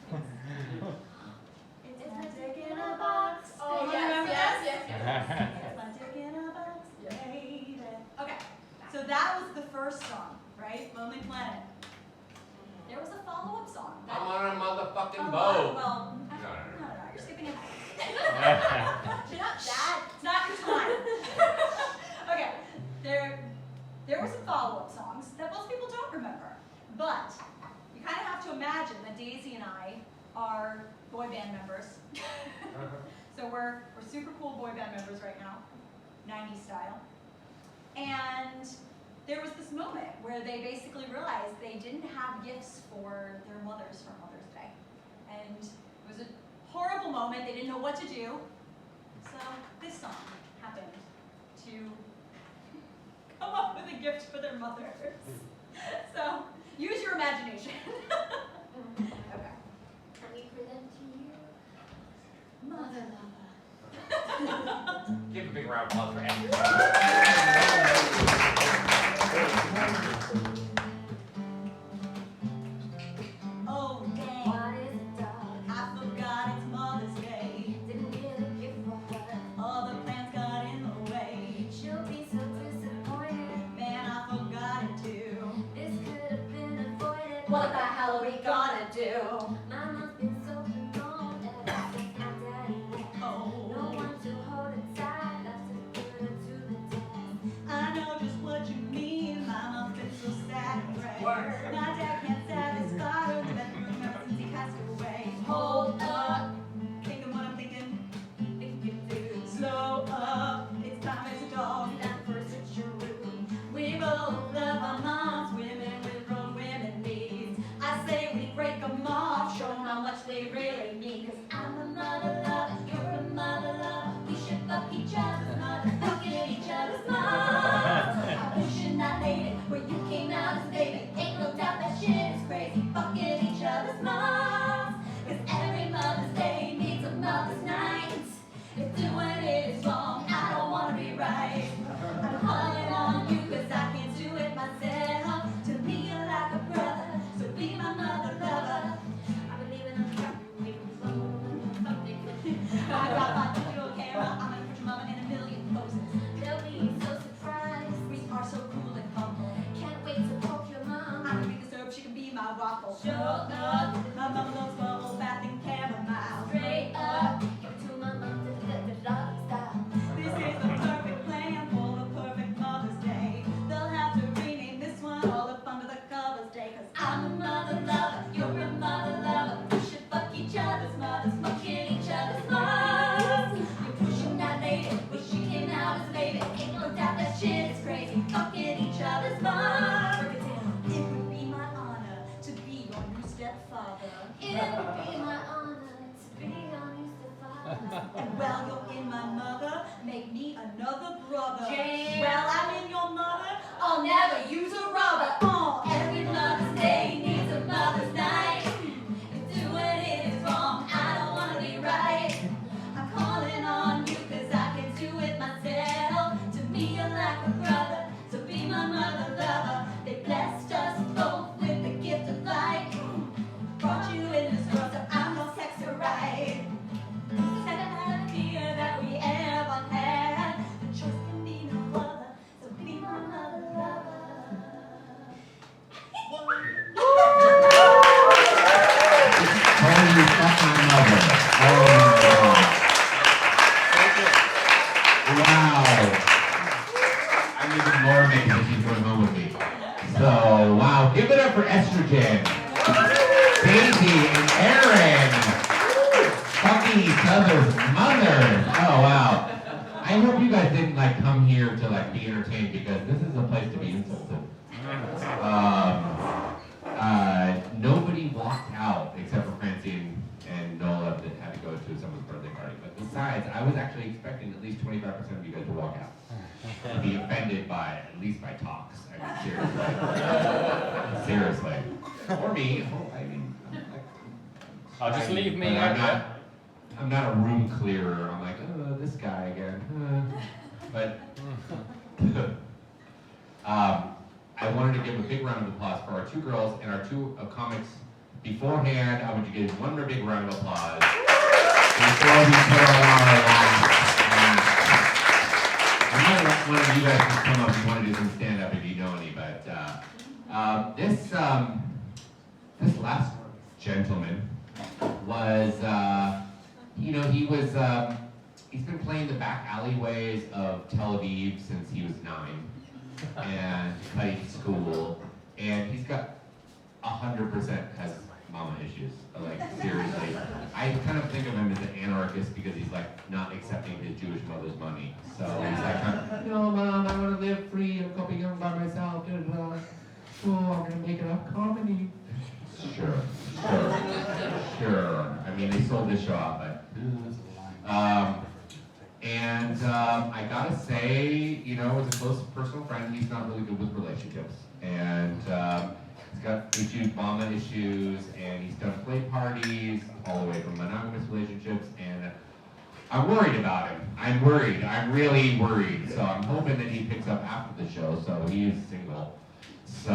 It's my dick in a box. Oh, You yes, remember yes, this? yes, It's my dick in a box, baby. Okay, so that was the first song, right? Lonely Planet. There was a follow-up song. I'm on a motherfucking Oh, boat. well, No. you're skipping ahead. You're not that. It's not your time. Okay, there were some follow-up songs that most people don't remember, but you kind of have to imagine that Daisy and I are boy band members. So we're super cool boy band members right now, 90s style. And there was this moment where they basically realized they didn't have gifts for their mothers for Mother's Day. And it was a horrible moment, they didn't know what to do. So this song happened to come up with a gift for their mothers. So use your imagination. Okay. Let me present to you. Mother lover. Give a big round of applause for Andy. Oh dang, What is a dog? I forgot it's Mother's Day. Didn't get a gift for her. All the plans got in the way. She'll be so disappointed. Man, I forgot it too. This could have been avoided. What the hell are we gonna do? Mama's been so alone ever since my daddy left. No Oh, one to hold her tight, left to put her to the test. I know just what you mean. Mama's been so sad and gray. Word. My dad can't satisfy her. The bedroom ever since he passed away. Hold up, thinking what I'm thinking. Thinking too. Slow up, it's time as a dog. That first it's your room. We both love our moms, women with grown women needs. I say we break them off, show them how much they really need. Cause I'm a mother lover, you're a mother lover. We should fuck each other's mother, fucking each other's moms. I wish you're not lady where you came out as baby. Ain't no doubt that shit is crazy, fucking each other's moms. Cause every Mother's Day needs a mother's night. If doing it is wrong, I don't wanna be right. I'm calling on you cause I can't do it myself. To me you're like a brother, so be my mother lover. I believe in a something. I got my digital camera, I'm gonna put your mama in a million poses. They'll be so surprised. We are so cool and humble. Can't wait to poke your I'm mom. gonna be the syrup, she can be my waffle. Show up, my mama loves bubble bath and chamomile. Straight up, give it to my mom, the doggy style. This is the perfect plan for the perfect Mother's Day. They'll have to rename this one all up under the covers day. Cause I'm a mother lover, you're a mother lover. We should fuck each other's mothers, fucking each other's moms. You're pushing that lady, when she came out as a baby. Ain't no doubt that shit is crazy, fucking each other's moms. It would be my honor to be your new stepfather. It would be my honor to be your new stepfather. And while you're in my mother, make me another brother. Jam. While I'm in your mother, I'll never use a rubber. Every Mother's Day needs a mother's night. If doing it is wrong, I don't wanna be right. I'm calling on you cause I can do it myself. To me you're like a brother, so be my mother lover. They blessed us both with the gift of life. Brought you in this world, so I'm gonna sex her right. Second idea that we ever had. The choice can be no other, so be my mother lover. Holy fuck my mother. Oh my God. Wow. I'm even more amazed that she's going home with me. So, wow. Give it up for Estrogen. Daisy and Aaron. Fucking each other's mothers. Oh, wow. I hope you guys didn't like come here to like be entertained because this is a place to be insulted. Nobody walked out except for Francine and Nola that had to go to someone's birthday party. But besides, I was actually expecting at least 25% of you guys to walk out. be offended by, at least by talks. I mean, seriously. Or me. I mean, I'll just leave me. But I'm not a room clearer. I'm like, oh, this guy again. But I wanted to give a big round of applause for our two girls and our two comics beforehand. I want you to give one more big round of applause before we put on I might let one of you guys just come up if you want to do some stand-up if you know any, but this last gentleman was, he's been playing the back alleyways of Tel Aviv since he was 9 and cutting school, and he's got 100% has mama issues. Like, seriously. I kind of think of him as an anarchist because he's like not accepting his Jewish mother's money. So he's like, no mom, I want to live free, I'm coping young by myself, oh, I'm gonna make it up comedy. Sure. I mean, they sold this show out, but I gotta say, you know, as a close personal friend, he's not really good with relationships, and he's got huge mama issues, and he's done play parties all the way from monogamous relationships, and I'm worried about him. I'm really worried. So I'm hoping that he picks up after the show. So he is single. So,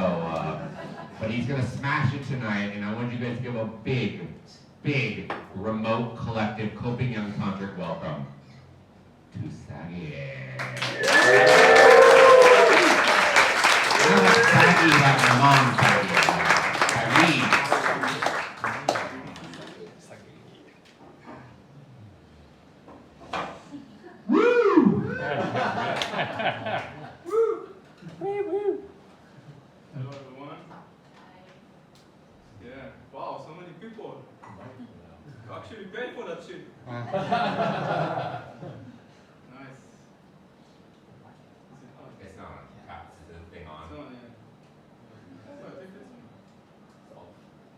but he's gonna smash it tonight, and I want you guys to give a big remote collective coping young tantric welcome to Saggy. Not Saggy like my mom Saggy. Hello everyone. Yeah. Wow, so many people. You actually paid for that shit. Nice. It's not on. Is the thing on? It's on, yeah. So I think it's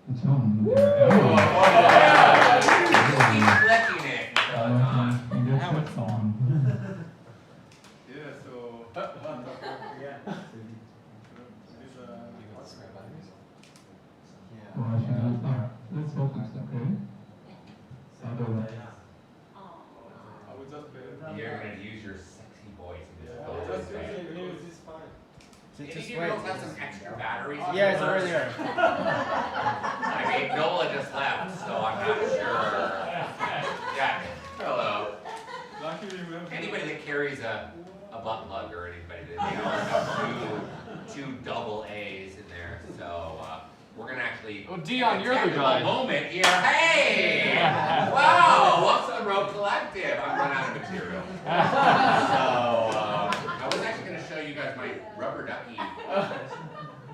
It's on. He's flicking it. So it's on. Now it's on. yeah, so Well, I should have, let's hope it's okay. Otherwise, I will just play it. You're gonna use your sexy voice in this. I will just use it. It's fine. Any of you girls have some extra batteries? Yeah, it's over there. I mean, Nola just left, so I'm not sure. Yeah, hello. Luckily, we have Anybody that carries a butt plug or anybody that they all have two double A's in there, so we're gonna actually. Oh, Dion, you're the guy. Moment here. Hey! Wow! What's the Road Collective? I'm running out of material. So I was actually gonna show you guys my rubber ducky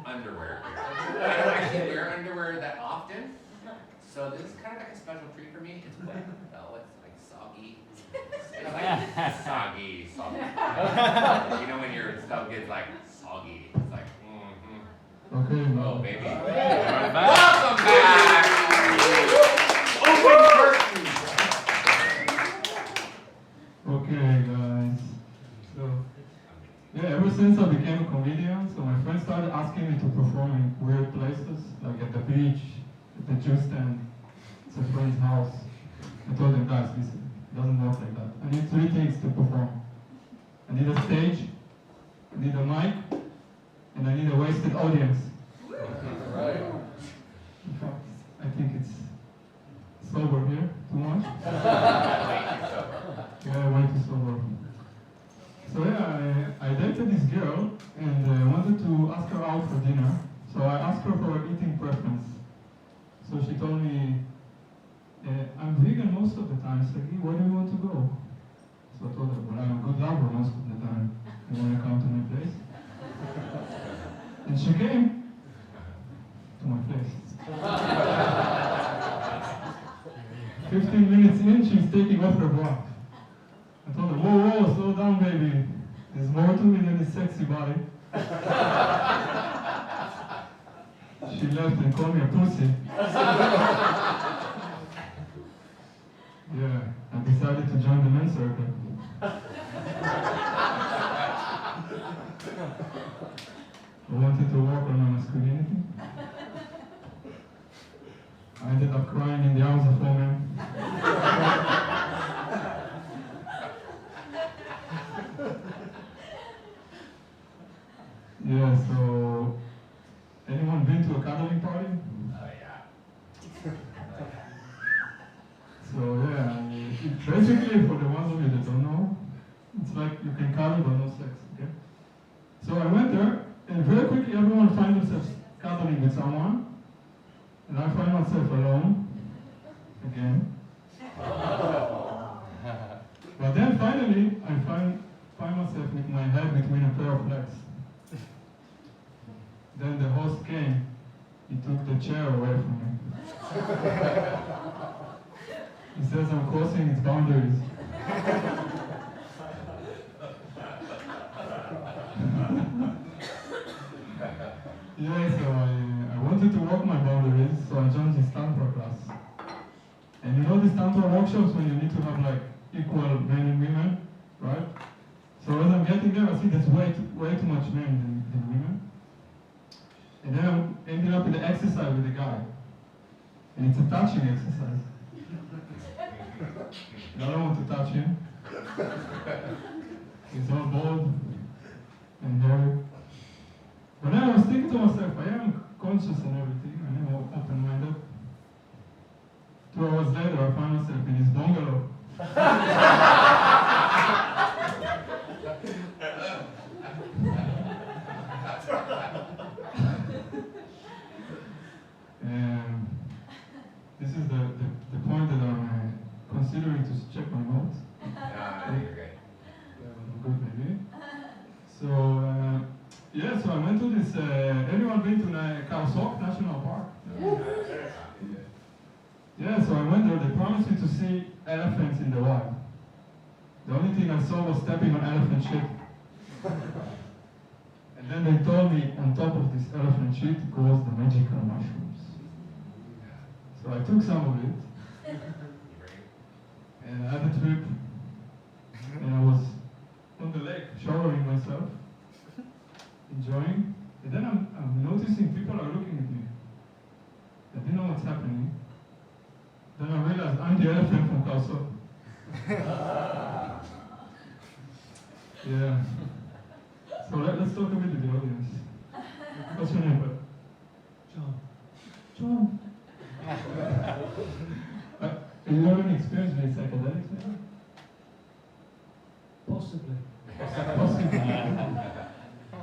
underwear here. I don't actually wear underwear that often, so this is kind of like a special treat for me. It's wet though. It's like soggy. It's like soggy. You know when your stuff gets like soggy, it's like, okay. oh baby. Welcome Welcome back! Open curtain! Okay, guys. So, yeah, ever since I became a comedian, so my friends started asking me to perform in weird places, like at the beach, at the juice stand. It's a friend's house. I told them, guys, listen, it doesn't work like that. I need 3 things to perform. I need a stage, I need a mic, and I need a wasted audience. Right. In fact, I think it's sober here, too much. Yeah, way too sober. So yeah, I dated this girl and wanted to ask her out for dinner. So I asked her for her eating preference. So she told me, I'm vegan most of the time. I said, where do you want to go? So I told her, well, I'm a good lover most of the time. You want to come to my place? And she came to my place. 15 minutes in, she's taking off her bra. I told her, whoa, slow down, baby. There's more to me than this sexy body. She left and called me a pussy. Yeah, I decided to join the men's circle. I wanted to work on my masculinity. I ended up crying in the arms of women. Yeah, so anyone been to a cuddling party? Oh, yeah. So yeah, basically for the ones of you that don't know, it's like you can cuddle but no sex, okay? So I went there, and very quickly everyone finds themselves cuddling with someone, and I find myself alone, again. But then finally, I find myself with my head between a pair of legs. Then the host came, he took the chair away from me. He says I'm crossing its boundaries. Yeah, so I wanted to walk my boundaries, so I joined this tantra class. And you know these tantra workshops when you need to have like equal men and women, right? So as I'm getting there, I see there's way too much men than women. And then I ended up in the exercise with a guy. And it's a touching exercise. I don't want to touch him. He's all bald and hairy. But then I was thinking to myself, I am conscious and everything, I am open-minded. 2 hours later, I found myself in his bungalow. And this is the point that I'm considering to check my notes. You're great. Good, maybe. So, yeah, so I went to this, anyone been to Oct National Park? Yeah, so I went there, they promised me to see elephants in the wild. The only thing I saw was stepping on elephant shit. And then they told me on top of this elephant shit grows the magical mushrooms. So I took some of it, and I had a trip, and I was on the lake showering myself, enjoying, and then I'm noticing people are looking at me. I didn't know what's happening. Then I realized I'm the elephant from Kalso. Yeah. So let's talk a bit with the audience. What's your name, bud? John. John. You have any experience with psychedelics, maybe? Possibly. Possibly.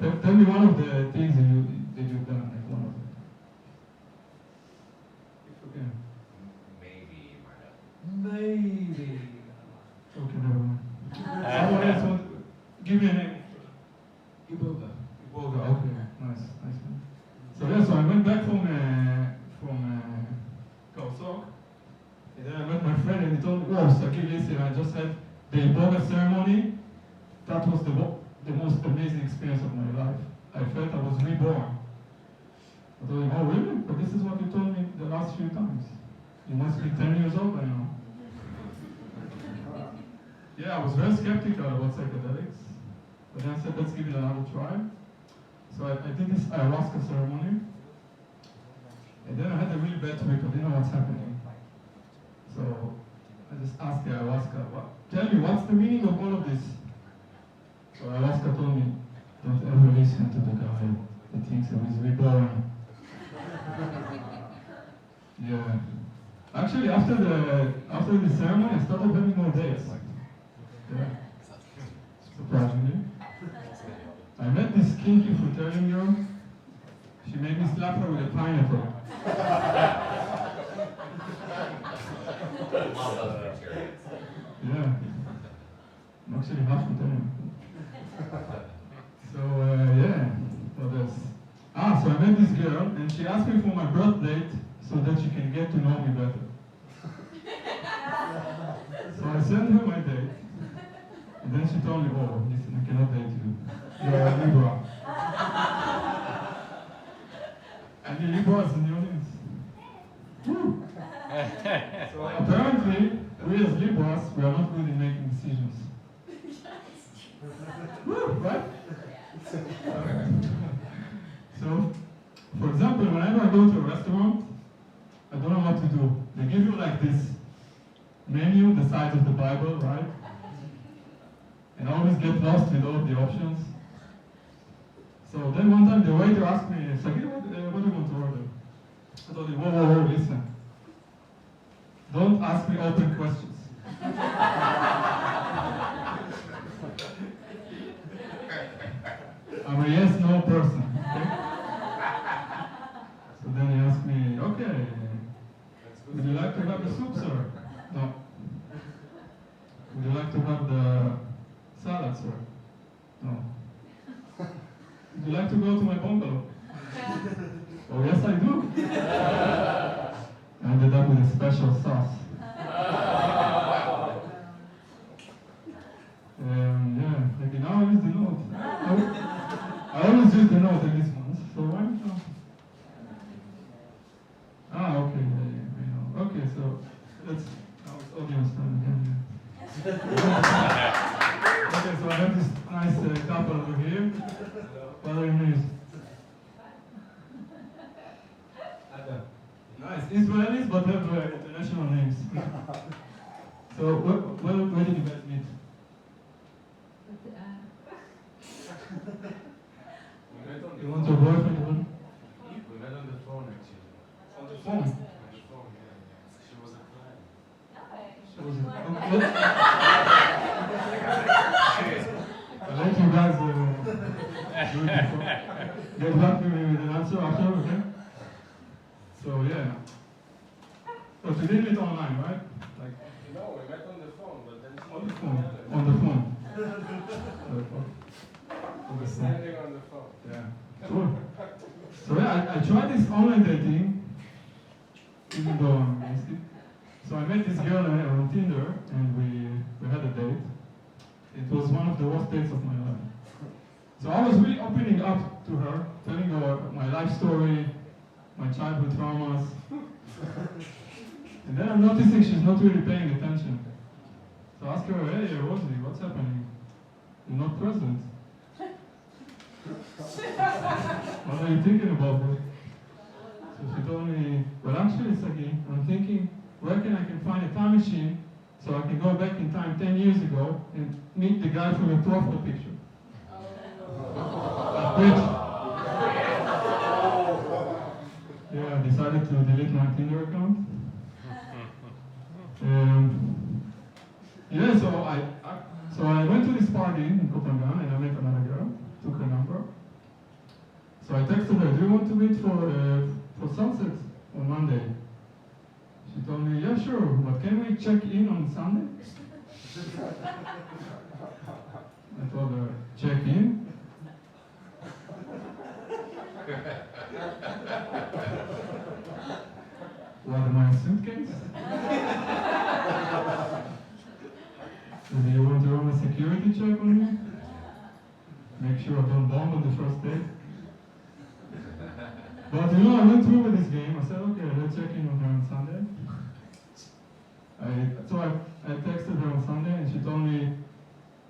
Tell me one of the things that you've done, like one of them. If you can. Maybe you might have. Maybe. Okay, never mind. Someone else want, give me a name. Iboga. Iboga, okay, nice man. So yeah, so I went back from Kaosok, and then I met my friend and he told me, oh, Saki, listen, I just had the Iboga ceremony. That was the most amazing experience of my life. I felt I was reborn. I told him, oh really? But this is what you told me the last few times. You must be 10 years old by now. Yeah, I was very skeptical about psychedelics. But then I said, let's give it another try. So I did this ayahuasca ceremony. And then I had a really bad trip. I didn't know what's happening. So I just asked the ayahuasca, tell me, what's the meaning of all of this? So ayahuasca told me, don't ever listen to the guy that thinks he was reborn. Yeah. Actually, after the ceremony, I started having more dates. Yeah. Surprisingly. I met this kinky fruitarian girl. She made me slap her with a pineapple. All those experiences. Yeah. I'm actually half fruitarian. So, yeah. What else? So I met this girl, and she asked me for my birth date so that she can get to know me better. So I sent her my date, and then she told me, oh, listen, I cannot date you. You're a Libra. And the Libras in the audience. Woo. So apparently, we as Libras, we are not good in making decisions. Woo, right? So, for example, whenever I go to a restaurant, I don't know what to do. They give you like this menu, the size of the Bible, right? And I always get lost with all of the options. So then one time the waiter asked me, Sagir, what do you want to order? I told him, whoa, listen. Don't ask me open questions. I'm a yes-no person, okay? So then he asked me, okay, would you like to have the soup, sir? No. Would you like to have the salad, sir? No. Would you like to go to my bungalow? Oh, yes, I do. I ended up with a special sauce. Yeah, like now I use the note. I always use the note in this month, so why not? Ah, okay, I know. Okay, so let's, now it's audience time again. Okay, so I have this nice couple over here. What are your names? Nice, Israelis, but have international names. So, where did you guys meet? You want your boyfriend? One? We met on the phone actually. On the Phone. On the phone, yeah. She was a client. She was I'll let you guys do it before. Get back to me with an answer after, okay? So, yeah. So, you did it online, right? Like, No, we met on the phone, but then she on the phone. On the phone. We were standing on the phone. Yeah. Cool. So yeah, I tried this online dating, even though I'm lazy. So I met this girl on Tinder, and we had a date. It was one of the worst dates of my life. So I was really opening up to her, telling her my life story, my childhood traumas. And then I'm noticing she's not really paying attention. So I asked her, hey Rosie, what's happening? You're not present. What are you thinking about this? So she told me, well actually Sagi, I'm thinking, where can I find a time machine so I can go back in time 10 years ago and meet the guy from your profile picture. Which, yeah, I decided to delete my Tinder account. Yeah, so I went to this party in Copenhagen and I met another girl, took her number. So I texted her, do you want to meet for sunset on Monday? She told me, yeah, sure, but can we check in on Sunday? I told her, check in? What, am I a suitcase? Do you want to run a security check on me? Make sure I don't bomb on the first date? But you know, I went through with this game. I said, okay, let's check in on her on Sunday. So I texted her on Sunday and she told me,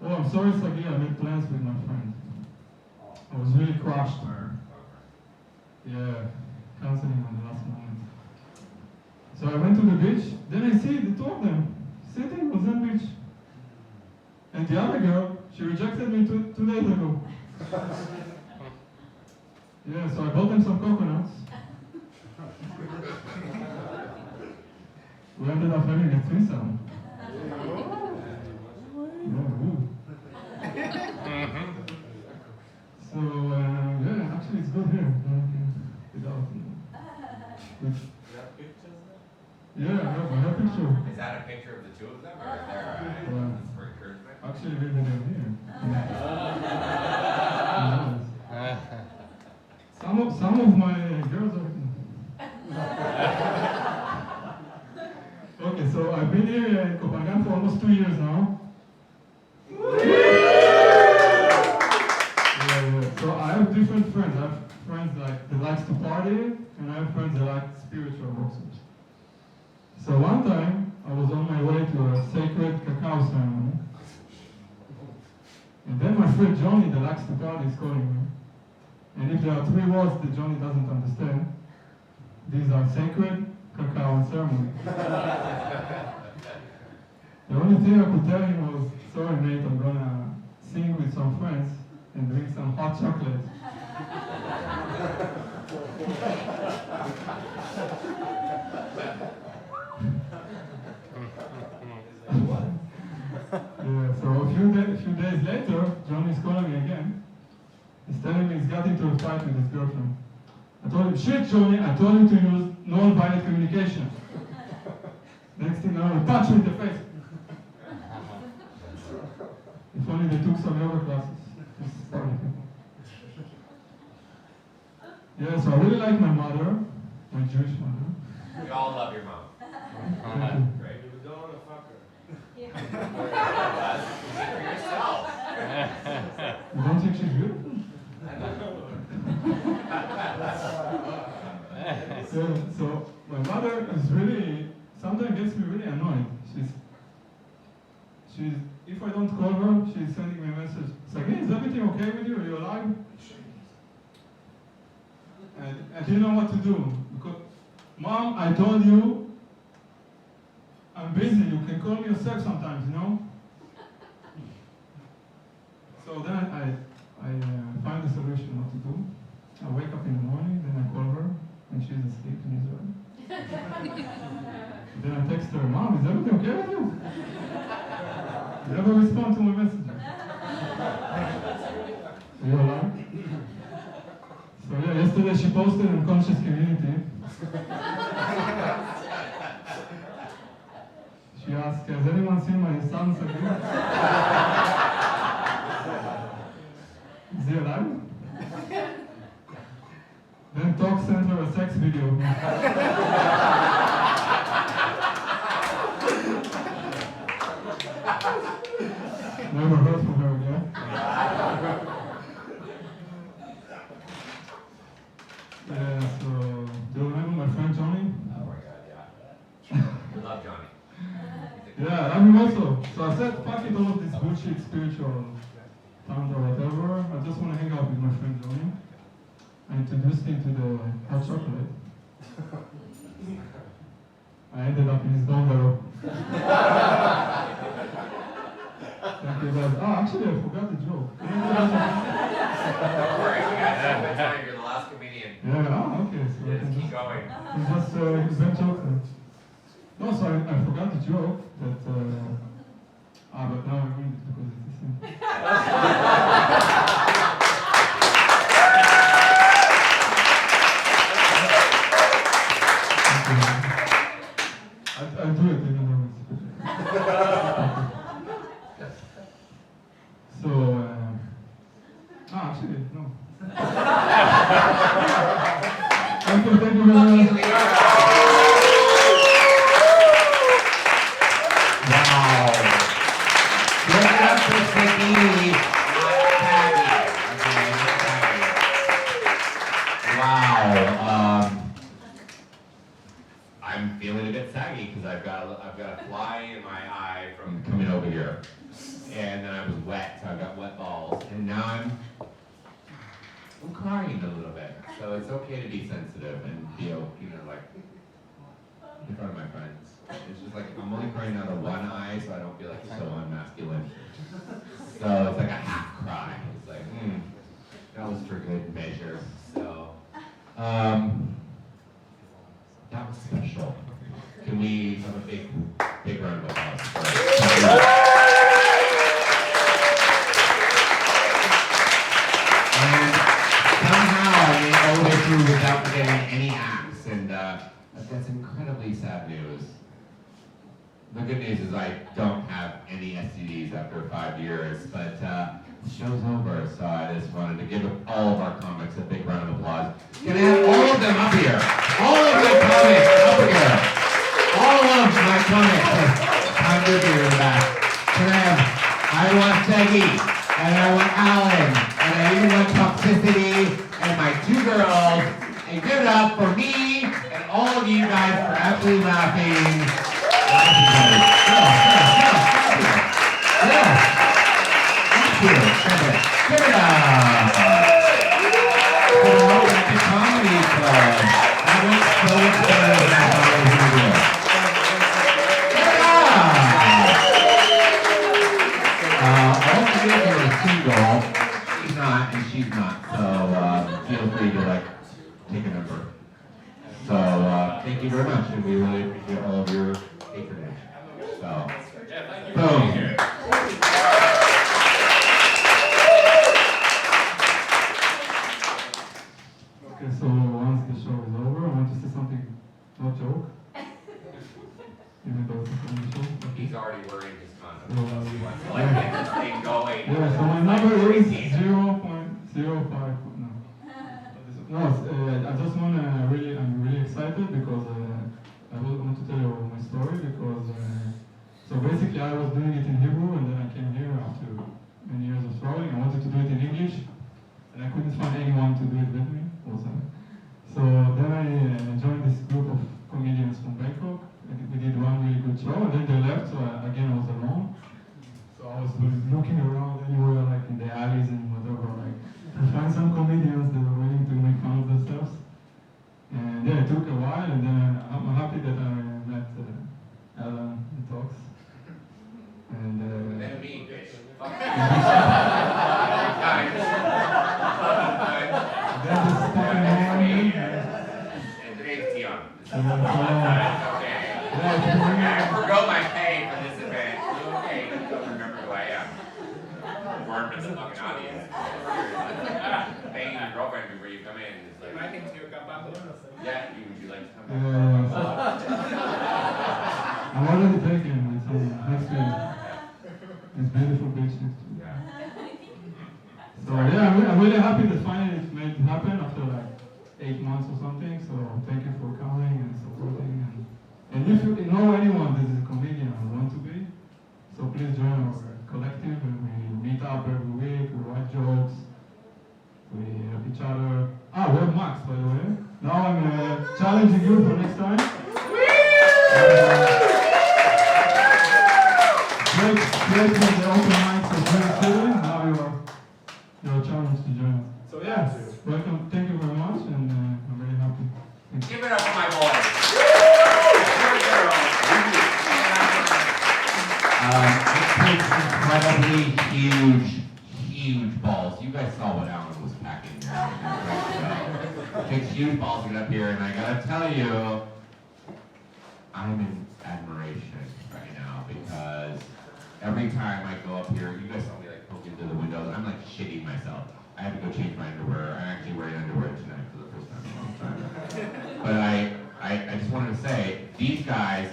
oh, I'm sorry, Sagi, I made plans with my friend. I was really crushed. Yeah, canceling on the last moment. So I went to the beach, then I see the two of them sitting on that beach. And the other girl, she rejected me two days ago. Yeah, so I bought them some coconuts. We ended up having a threesome. So, yeah, actually it's good here. Without, You have pictures there? yeah, I have a picture. Is that a picture of the two of them, or is there Yeah. this for encouragement? Actually, we have them here. Yes. Some of my girls are. Okay, so I've been here in Copenhagen for almost 2 years now. So I have different friends. I have friends that likes to party, and I have friends that like spiritual boxers. So one time, I was on my way to a sacred cacao ceremony. And then my my friend Johnny that likes to party is calling me. And if there are 3 words that Johnny doesn't understand, these are sacred, cacao, and ceremony. The only thing I could tell him was, sorry mate, I'm gonna sing with some friends and drink some hot chocolate. Yeah, so a few days later, Johnny's calling me again. He's telling me he's got into a fight with his girlfriend. I told him, shit Johnny, I told him to use non-violent communication. Next thing I know, he punched me in the face. If only they took some yoga classes. This is funny. Yeah, so I really like my mother, my Jewish mother. We all love your mom. Thank you. Right? You don't want to fuck her. Speak for yourself. You don't think she's beautiful? Yeah, so my mother is really, sometimes gets me really annoyed. She's, if I don't call her, she's sending me a message. It's like, hey, is everything okay with you? Are you alive? And I didn't know what to do. Because, Mom, I told you, I'm busy. You can call me yourself sometimes, you know? So then I find a solution what to do. I wake up in the morning, then I call her, and she's asleep in Israel. Then I text her, Mom, is everything okay with you? You never respond to my message. Are you alive? So yeah, yesterday she posted in Conscious Community. She asked, has anyone seen my son's again? Is he alive? Then Talk sent her a sex video. Never heard from her again. Yeah, so, do you remember my friend Johnny? Oh my God, yeah. We love Johnny. Yeah, I mean also. So I said, fuck it, all of this bullshit spiritual tons or whatever. I just want to hang out with my friend Johnny. I introduced him to the hot chocolate. I ended up in his bungalow. Thank you guys. Oh, actually, I forgot the joke. Don't worry, you guys have a good time. You're the last comedian. Yeah, oh, okay. So I Just can keep just, going. that joke. No, so I forgot the joke that, but now I ruined it because it's the same. I'll do it even though it's So, actually, no. Thank you very much. Wow. Give it up for Sticky, not Patty. Okay, not Patty. Wow. I'm feeling a bit saggy because I've got a fly in my eye from coming over here, and then I was wet, so I've got wet balls, and now I'm crying a little bit. So it's okay to be sensitive and feel, like in front of my friends. It's just like I'm only crying out of one eye, so I don't feel like so unmasculine. So it's like a half cry. It's like, that was for good measure. So, that was special. Can we have a big round of applause for it? And somehow I made all the way through without getting any acts, and that's incredibly sad news. The good news is I don't have any STDs after 5 years, but the show's over, so I just wanted to give all of our comics a big round of applause. Can I have all of them up here? All of my comics up here. All of my comics. Time to be in the back. Can I have, I want Seggy, and I want Alan, and I even want Toxicity, and my 2 girls, and give it up for me, and all of you guys for absolutely laughing. Yeah. Thank you. All three of you are single. She's not, and she's not. So feel free to like take a number. So thank you very much, and we really appreciate all of your patronage. So, boom. Okay, so once the show is over, I want to say something, no joke. Even though it's a funny show. He's already wearing his So, condom. He wants to like get this thing going. yeah, so my number is 0.05. No. No, I just wanna I'm really excited because I want to tell you my story because so basically I was doing it in Hebrew and then I came here after many years of traveling. I wanted to do it in English and I couldn't find anyone to do it with me. So then I joined this group of comedians from Bangkok. And we did one really good show and then they left, so again I was alone. So I was looking around anywhere, like in the alleys and whatever, like to find some comedians that were willing to make fun of themselves. And yeah, it took a while, and then I'm happy that I met Alan and Talks. And Then me, bitch. then the second one. And today's Tion. Yeah, I forgot my pay for this event. You okay? You don't remember who I am. Worm in the fucking audience. Banging your girlfriend before you come in. It's like, yeah, would you like to come back? I'm already taken with some next week. This beautiful beach next week. Yeah. So yeah, I'm really happy that finally it made it happen after like 8 months or something. So thank you for coming and supporting. And if you know anyone that is a comedian or want to be, so please join our collective and we meet up every week, we write jokes, we help each other. We have Max, by the way. Now I'm challenging you for next time. Great for the open mics of Grand City. Now you're challenged to join us. So yeah, welcome, thank you very much, and I'm very happy. Thank you. Give it up for my boy. It takes incredibly huge balls. You guys saw what Alan was packing there. It takes huge balls to get up here, and I gotta tell you, I'm in admiration right now because every time I go up here, you guys saw me like poke into the windows. I'm like shitting myself. I have to go change my underwear. I'm actually wearing underwear tonight for the first time in a long time. But I just wanted to say, these guys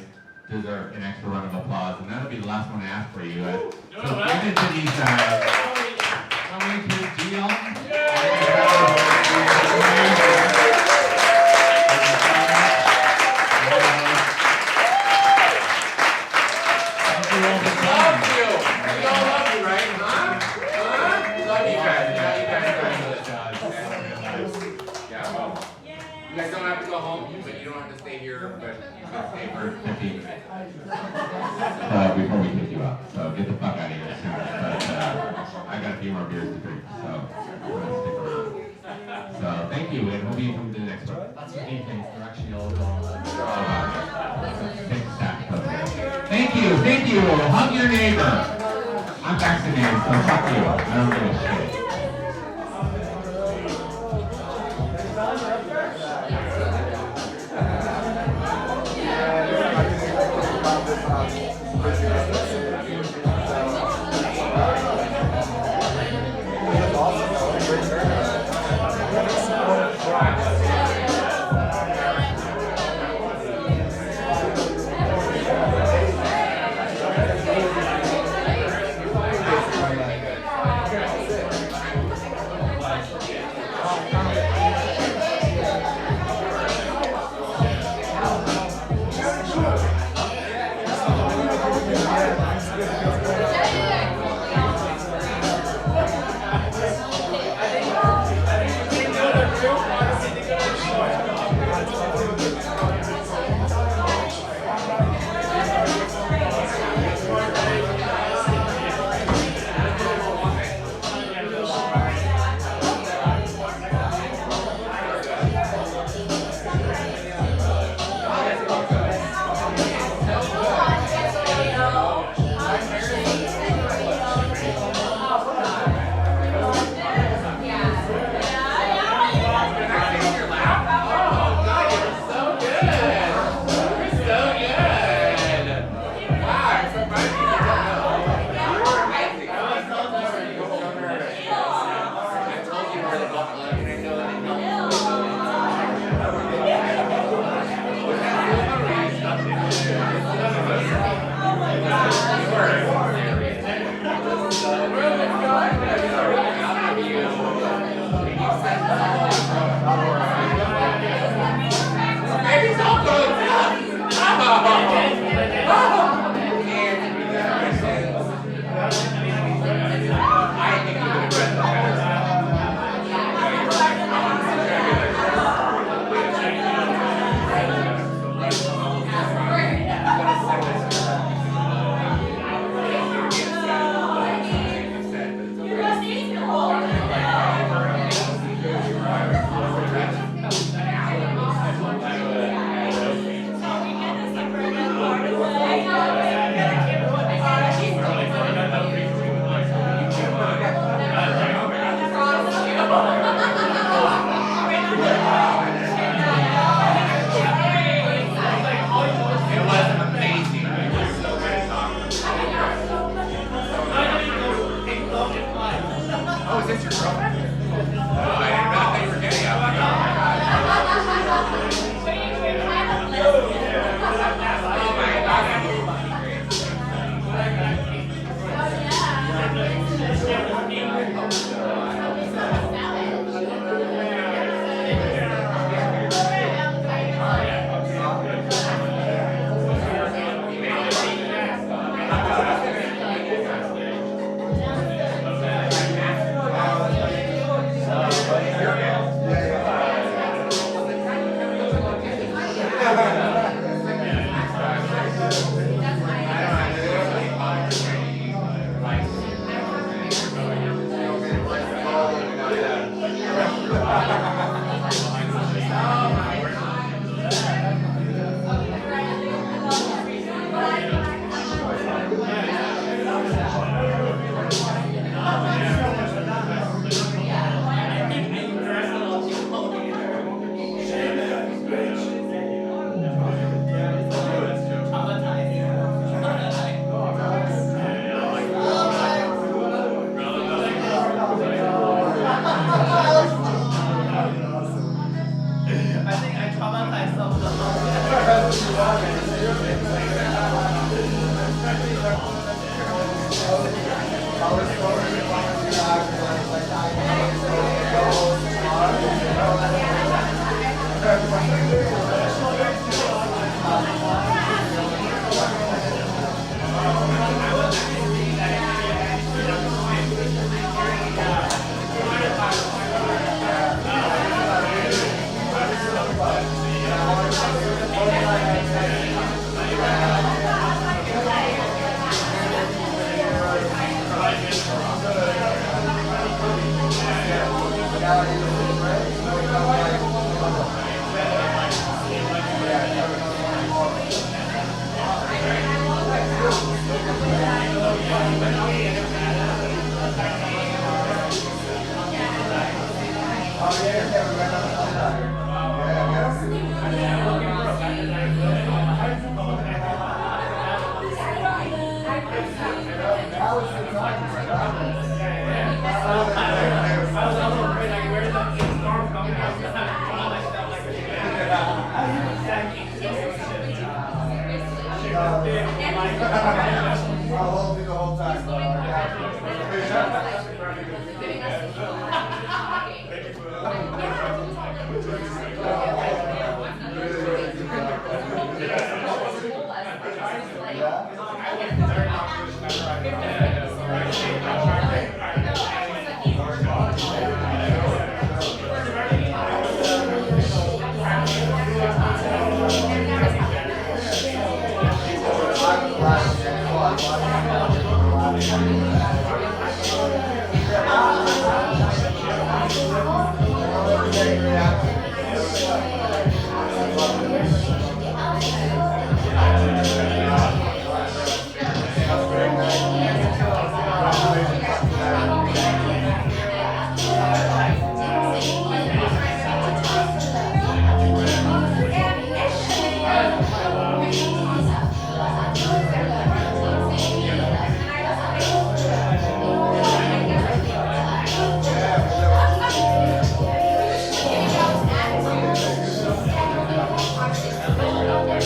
deserve an extra round of applause, and that'll be the last one I ask for you. So give it to these guys. Coming to Dion. Love you. We all love you, right? Huh? Love you guys. Yeah, well, you guys don't have to go home, but you don't have to stay here, but you can stay for 15 minutes. Before we kick you out. So get the fuck out of here soon. But I got a few more beers to drink, so I'm gonna stick around. So thank you, and hope you come to the next one. That's what he thinks. They're actually all Thank you. Hug your neighbor. I'm vaccinated, so fuck you. I don't give a shit.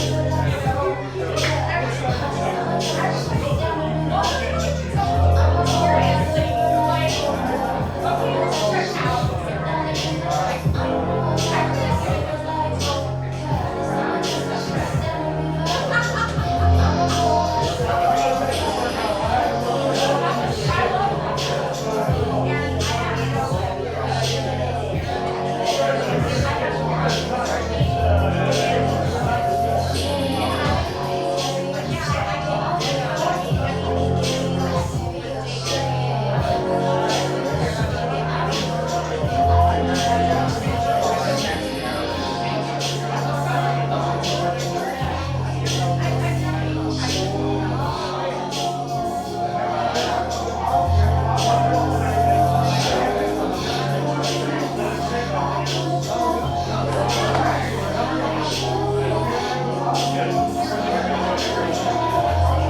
should I